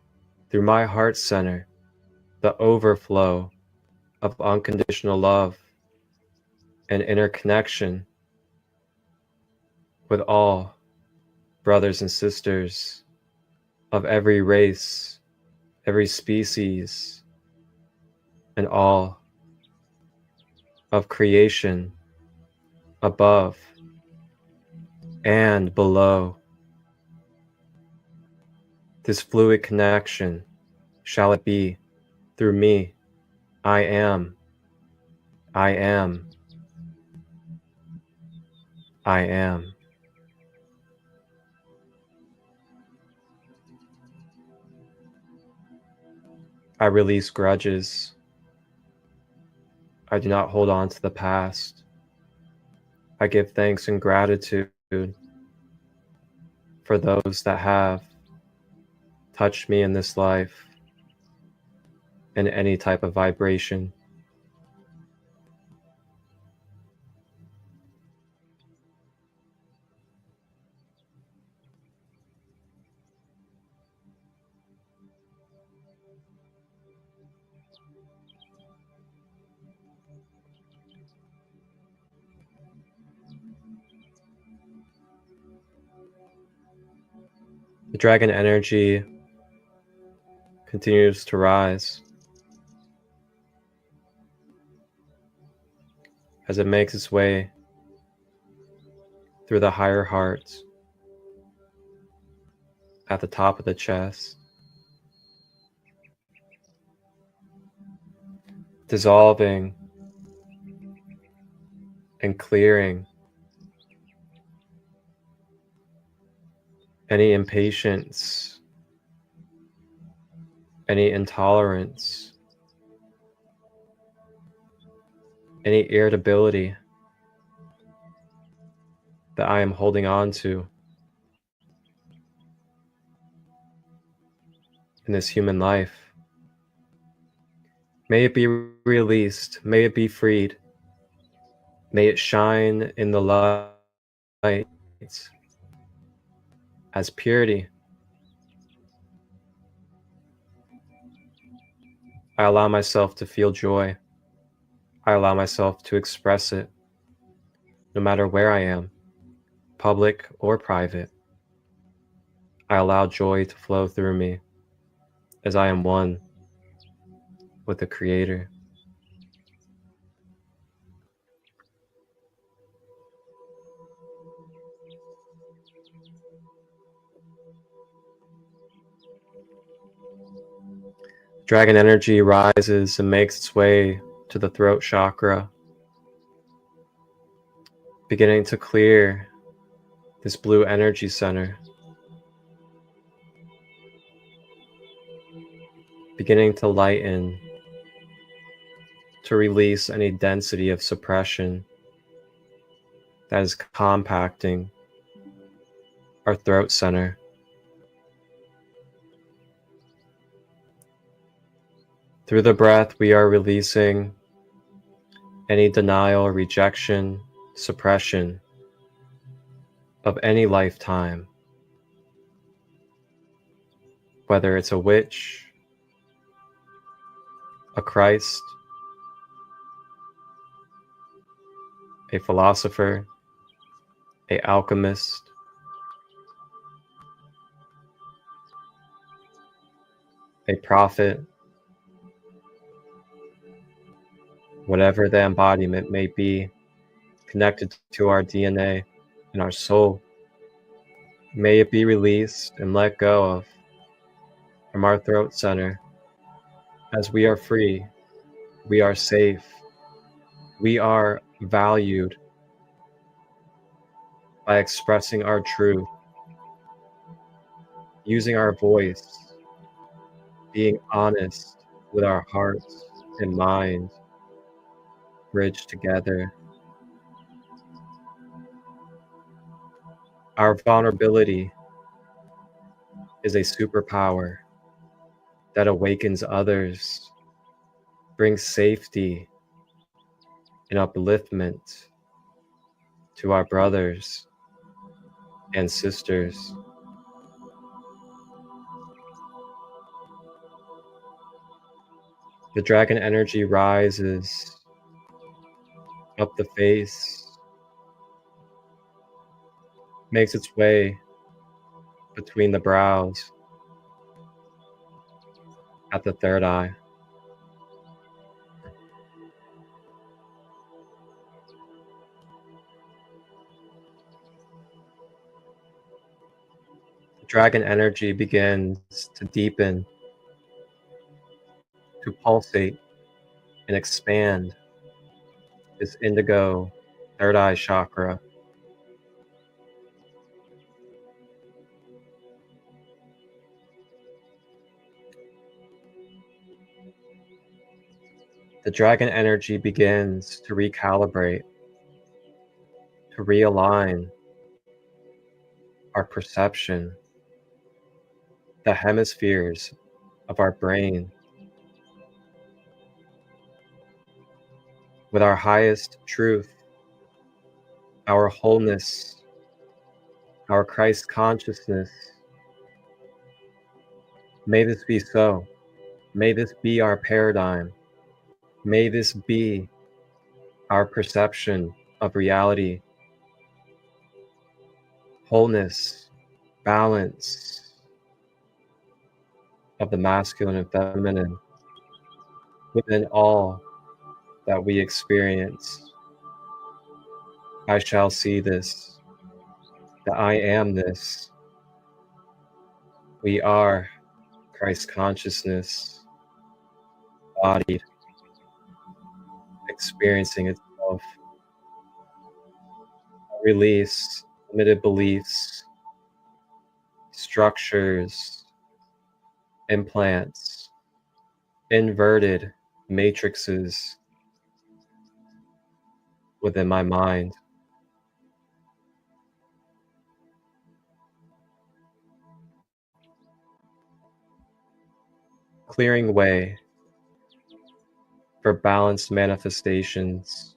through my heart center the overflow of unconditional love and interconnection with all brothers and sisters of every race, every species, and all of creation above and below. This fluid connection shall it be through me. I am. I am. I am. I release grudges. I do not hold on to the past. I give thanks and gratitude for those that have touched me in this life in any type of vibration. The dragon energy continues to rise as it makes its way through the higher heart at the top of the chest, dissolving and clearing any impatience, any intolerance, any irritability that I am holding on to in this human life. May it be released, may it be freed, may it shine in the light as purity. I allow myself to feel joy. I allow myself to express it, no matter where I am, public or private. I allow joy to flow through me as I am one with the Creator. Dragon energy rises and makes its way to the throat chakra, beginning to clear this blue energy center, beginning to lighten, to release any density of suppression that is compacting our throat center. Through the breath, we are releasing any denial, rejection, suppression of any lifetime, whether it's a witch, a Christ, a philosopher, a alchemist, a prophet, whatever the embodiment may be connected to our DNA and our soul. May it be released and let go of from our throat center as we are free, we are safe, we are valued by expressing our truth, using our voice, being honest with our hearts and minds bridged together. Our vulnerability is a superpower that awakens others, brings safety and upliftment to our brothers and sisters. The dragon energy rises up the face, makes its way between the brows at the third eye. The dragon energy begins to deepen, to pulsate and expand this indigo third eye chakra. The dragon energy begins to recalibrate, to realign our perception, the hemispheres of our brain with our highest truth, our wholeness, our Christ consciousness. May this be so. May this be our paradigm. May this be our perception of reality. Wholeness, balance, of the masculine and feminine within all that we experience. I shall see this, that I am this. We are Christ consciousness, embodied, experiencing itself. Release limited beliefs, structures, implants, inverted matrices within my mind. Clearing way for balanced manifestations.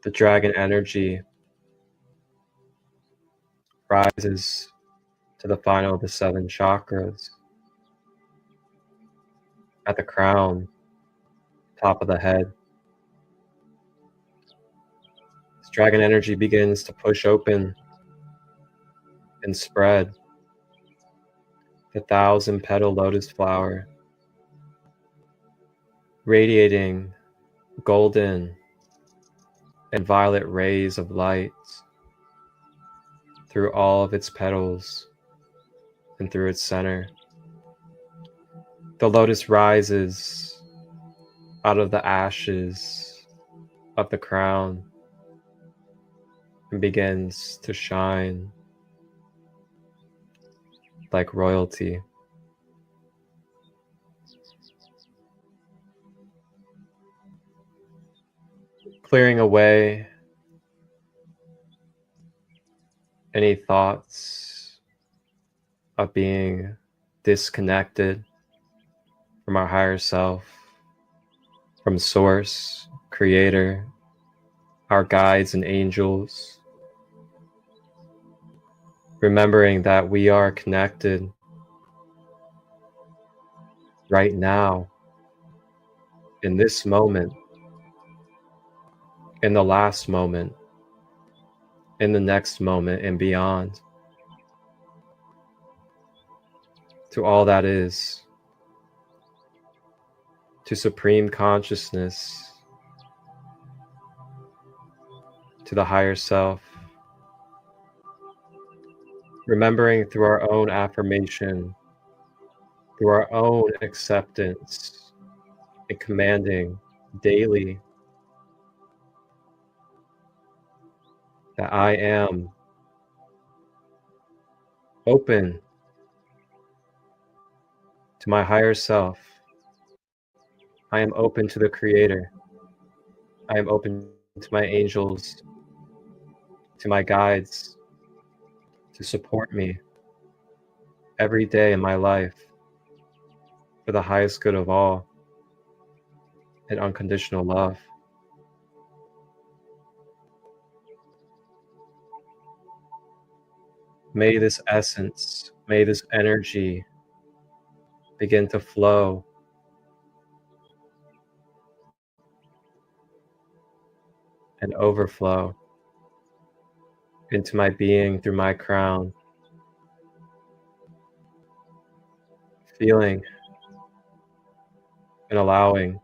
The dragon energy rises to the final of the 7 chakras at the crown, top of the head. This dragon energy begins to push open and spread the 1,000-petal lotus flower, radiating golden and violet rays of light through all of its petals and through its center. The lotus rises out of the ashes of the crown and begins to shine like royalty. Clearing away any thoughts of being disconnected from our higher self, from Source, Creator, our guides and angels. Remembering that we are connected right now, in this moment, in the last moment, in the next moment, and beyond, to all that is, to supreme consciousness, to the higher self. Remembering through our own affirmation, through our own acceptance, and commanding daily that I am open to my higher self. I am open to the Creator. I am open to my angels, to my guides, to support me every day in my life for the highest good of all and unconditional love. May this essence, may this energy begin to flow and overflow into my being through my crown, feeling and allowing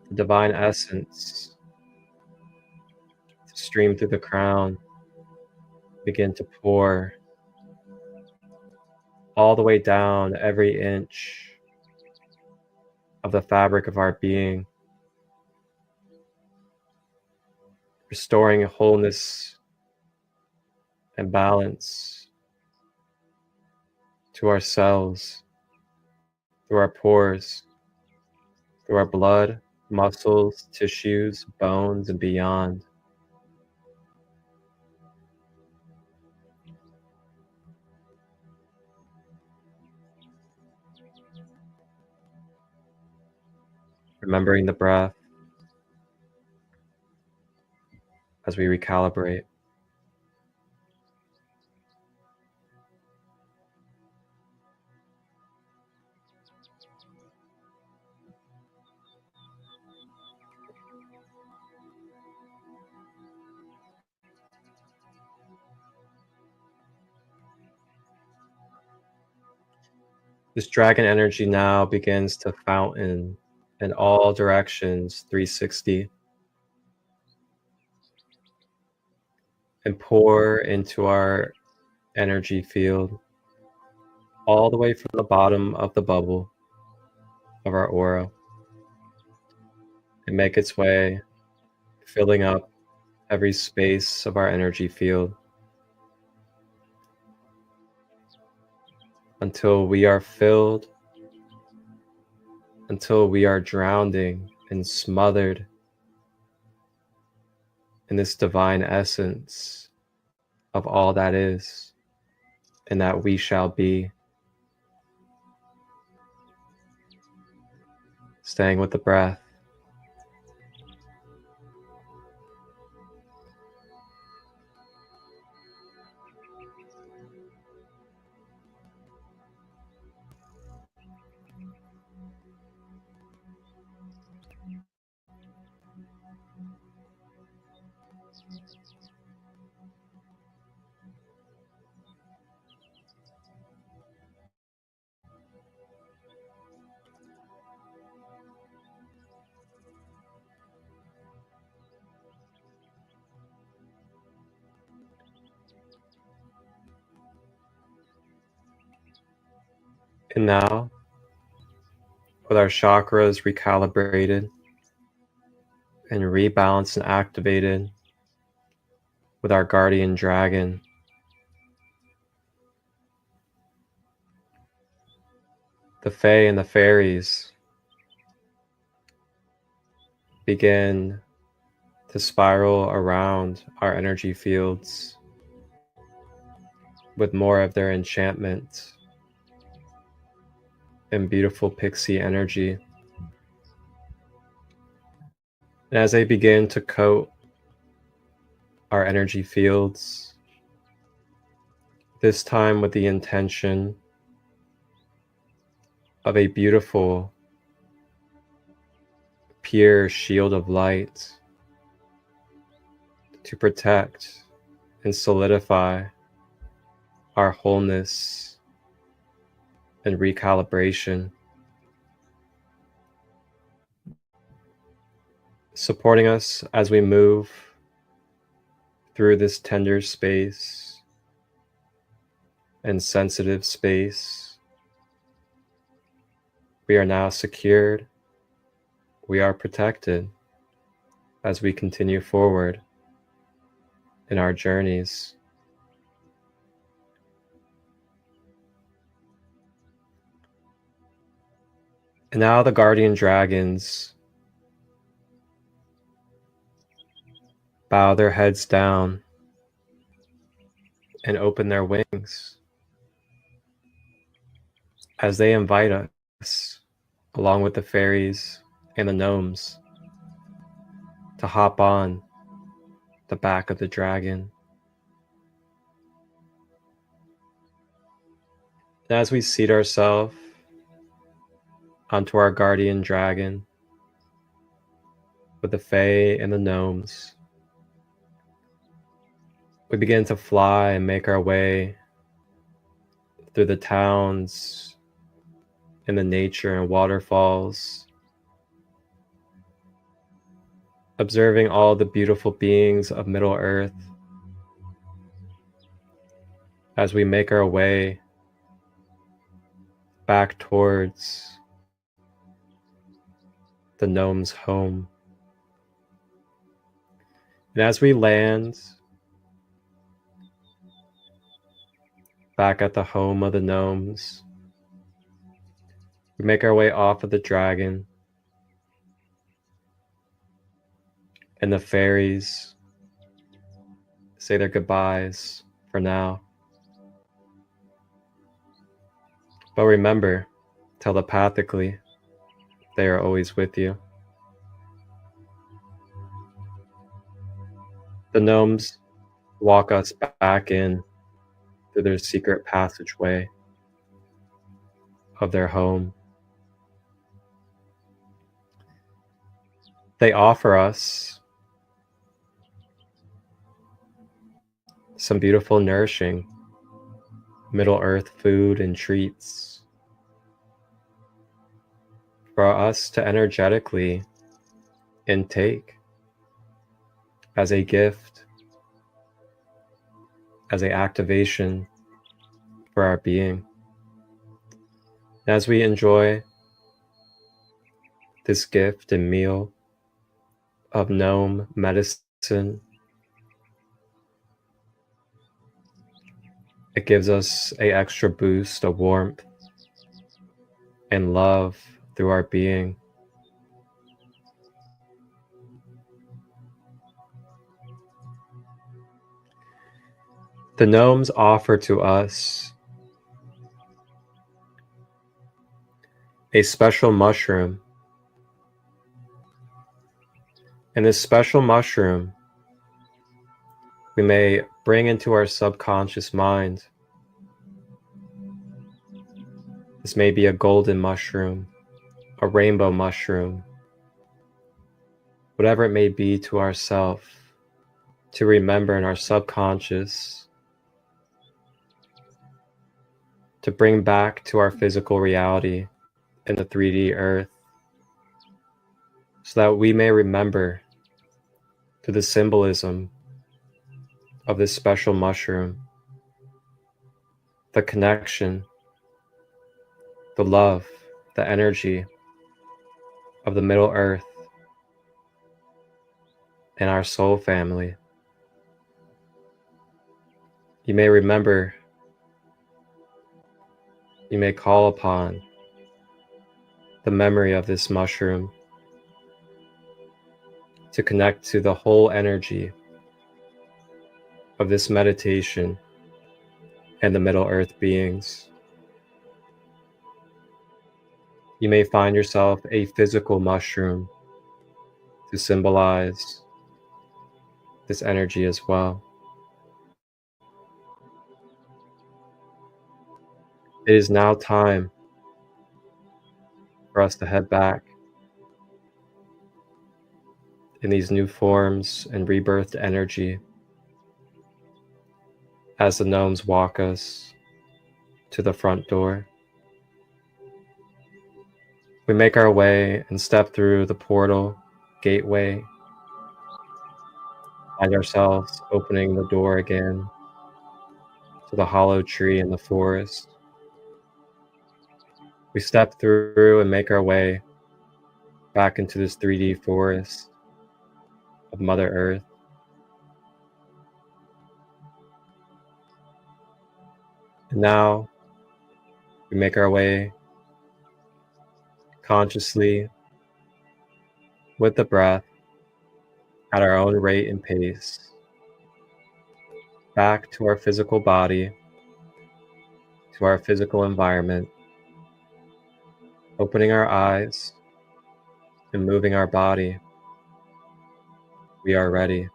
the divine essence to stream through the crown, begin to pour all the way down every inch of the fabric of our being, restoring wholeness and balance to ourselves, through our pores, through our blood, muscles, tissues, bones, and beyond. Remembering the breath as we recalibrate. This dragon energy now begins to fountain in all directions, 360, and pour into our energy field all the way from the bottom of the bubble of our aura and make its way, filling up every space of our energy field until we are filled, until we are drowning and smothered in this divine essence of all that is and that we shall be. Staying with the breath. And now, with our chakras recalibrated and rebalanced and activated with our guardian dragon, the Fae and the fairies begin to spiral around our energy fields with more of their enchantment and beautiful pixie energy. And as they begin to coat our energy fields, this time with the intention of a beautiful, pure shield of light to protect and solidify our wholeness and recalibration, supporting us as we move through this tender space and sensitive space. We are now secured. We are protected as we continue forward in our journeys. And now the guardian dragons bow their heads down and open their wings as they invite us, along with the fairies and the gnomes, to hop on the back of the dragon. And as we seat ourselves onto our guardian dragon with the fae and the gnomes, we begin to fly and make our way through the towns and the nature and waterfalls, observing all the beautiful beings of Middle Earth as we make our way back towards the gnome's home. And as we land back at the home of the gnomes, we make our way off of the dragon and the fairies say their goodbyes for now. But remember, telepathically, they are always with you. The gnomes walk us back in through their secret passageway of their home. They offer us some beautiful, nourishing Middle Earth food and treats for us to energetically intake as a gift, as an activation for our being. As we enjoy this gift and meal of gnome medicine, it gives us an extra boost of warmth and love through our being. The gnomes offer to us a special mushroom. And this special mushroom we may bring into our subconscious mind. This may be a golden mushroom, a rainbow mushroom, whatever it may be to ourself, to remember in our subconscious, to bring back to our physical reality in the 3D earth, so that we may remember through the symbolism of this special mushroom, the connection, the love, the energy of the Middle Earth and our soul family. You may remember, you may call upon the memory of this mushroom to connect to the whole energy of this meditation and the Middle Earth beings. You may find yourself a physical mushroom to symbolize this energy as well. It is now time for us to head back in these new forms and rebirthed energy as the gnomes walk us to the front door. We make our way and step through the portal gateway, find ourselves opening the door again to the hollow tree in the forest. We step through and make our way back into this 3D forest of Mother Earth. And now we make our way consciously with the breath at our own rate and pace back to our physical body, to our physical environment, opening our eyes and moving our body. We are ready.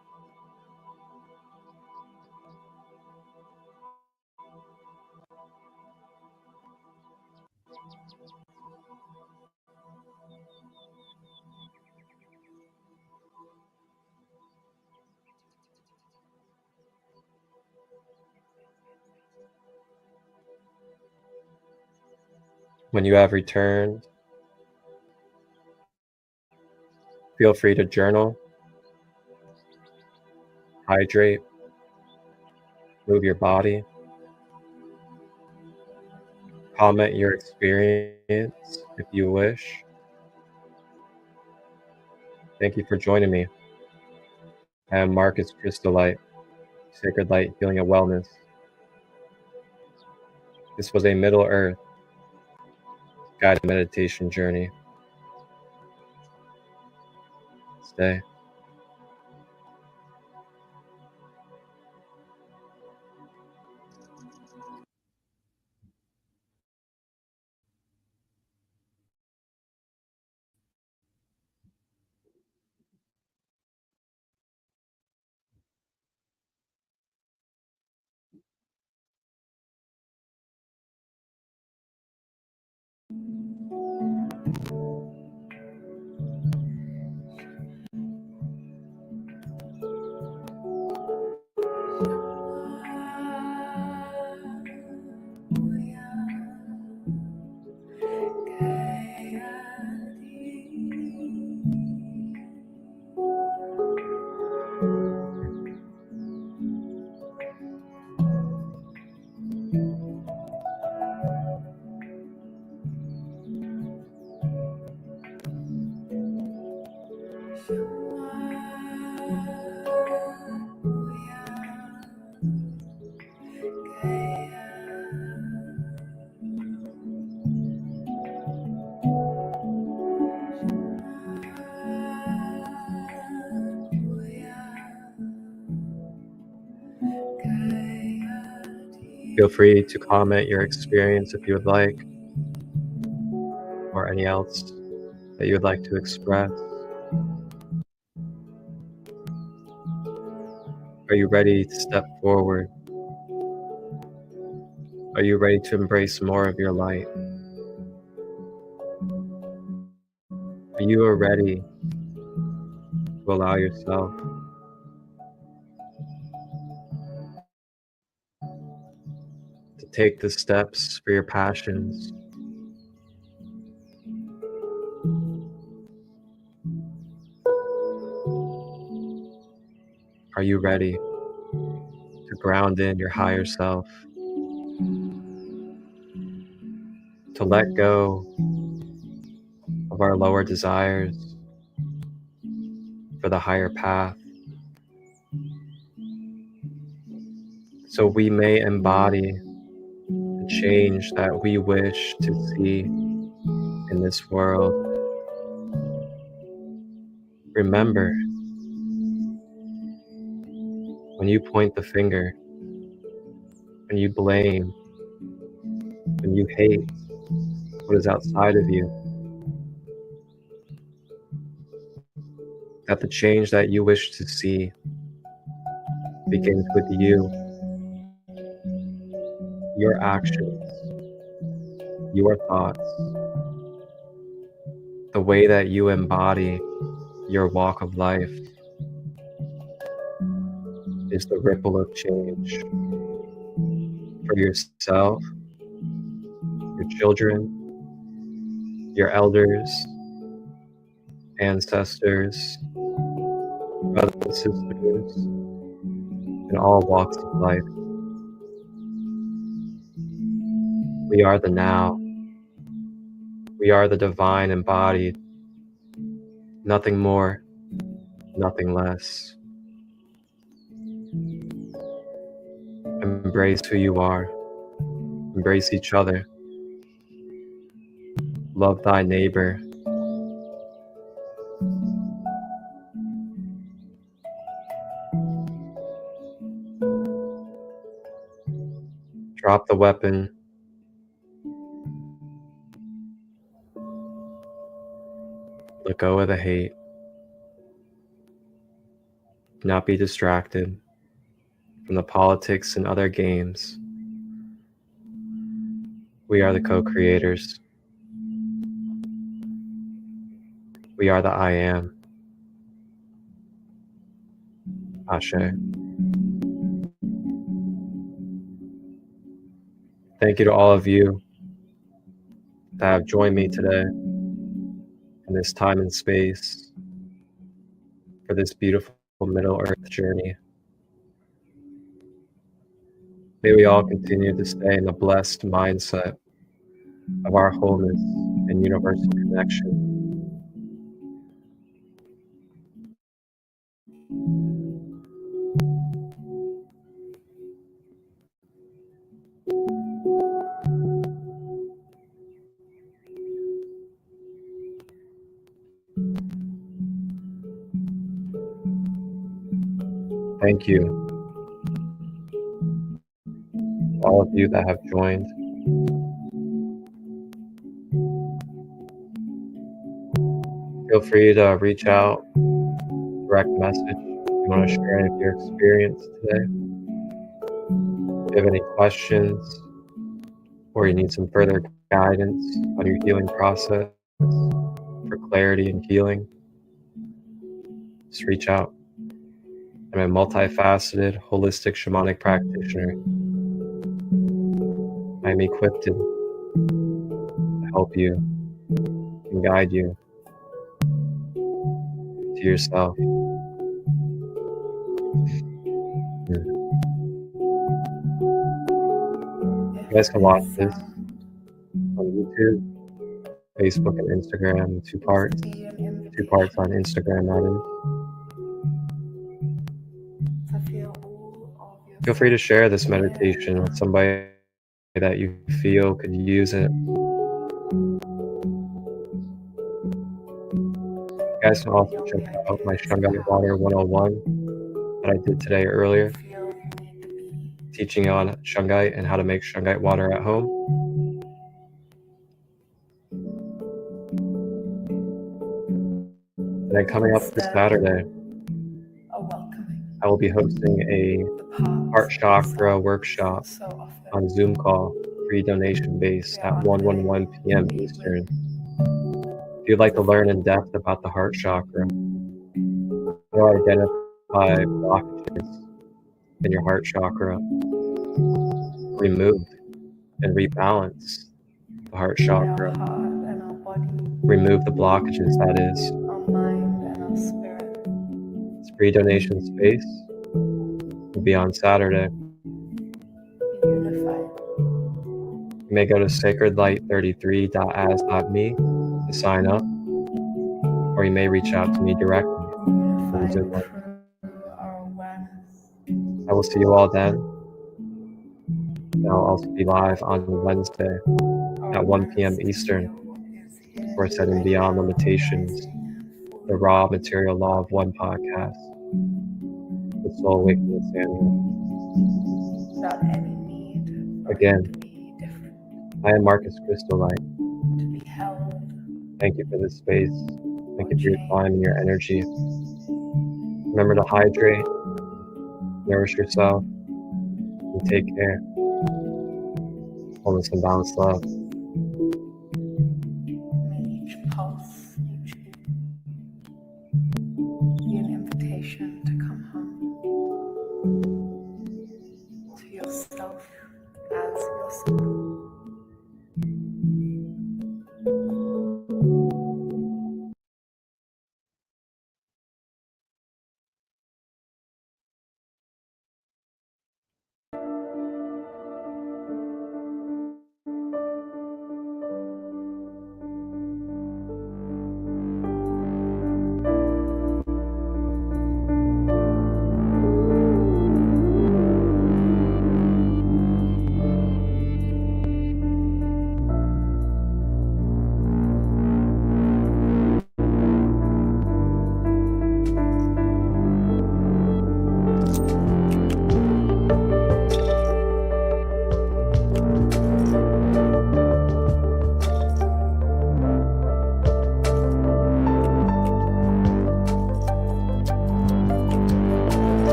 When you have returned, feel free to journal, hydrate, move your body, comment your experience if you wish. Thank you for joining me. I am Marcus Christolight, Sacred Light Healing and Wellness. This was a Middle Earth guided meditation journey. Stay. Feel free to comment your experience if you would like, or any else that you would like to express. Are you ready to step forward? Are you ready to embrace more of your light? Are you ready to allow yourself to take the steps for your passions? Are you ready to ground in your higher self? To let go of our lower desires for the higher path, so we may embody the change that we wish to see in this world. Remember, when you point the finger, when you blame, when you hate what is outside of you, that the change that you wish to see begins with you, your actions, your thoughts, the way that you embody your walk of life is the ripple of change for yourself, your children, your elders, ancestors, brothers and sisters, in all walks of life. We are the now. We are the divine embodied. Nothing more, nothing less. Embrace who you are. Embrace each other. Love thy neighbor. Drop the weapon. Let go of the hate. Do not be distracted from the politics and other games. We are the co-creators. We are the I am. Ashe. Thank you to all of you that have joined me today in this time and space for this beautiful Middle Earth journey. May we all continue to stay in the blessed mindset of our wholeness and universal connection. Thank you, all of you that have joined. Feel free to reach out, direct message if you want to share any of your experience today. If you have any questions or you need some further guidance on your healing process for clarity and healing, just reach out. I'm a multifaceted, holistic shamanic practitioner. I am equipped to help you and guide you to yourself. You guys can watch this on YouTube, Facebook, and Instagram in two parts. Two parts on Instagram, that is. Feel free to share this meditation with somebody that you feel could use it. You guys can also check out my Shungite Water 101 that I did today earlier, teaching on Shungite and how to make Shungite water at home. And then coming up this Saturday, I will be hosting a heart chakra workshop on Zoom call, free donation base at 1:11 p.m. Eastern. If you'd like to learn in depth about the heart chakra, or identify blockages in your heart chakra, remove and rebalance the heart chakra, remove the blockages, that is. It's free donation space. Will be on Saturday. You may go to sacredlight33.as.me to sign up, or you may reach out to me directly on the Zoom link. I will see you all then. And I'll also be live on Wednesday at 1 p.m. Eastern for Setting Beyond Limitations, the Raw Material Law of One podcast with Soul Awakening Samuel. Again, I am Marcus Christolight. Thank you for this space. Thank you for your time and your energy. Remember to hydrate, nourish yourself, and take care. Wholeness and balanced love.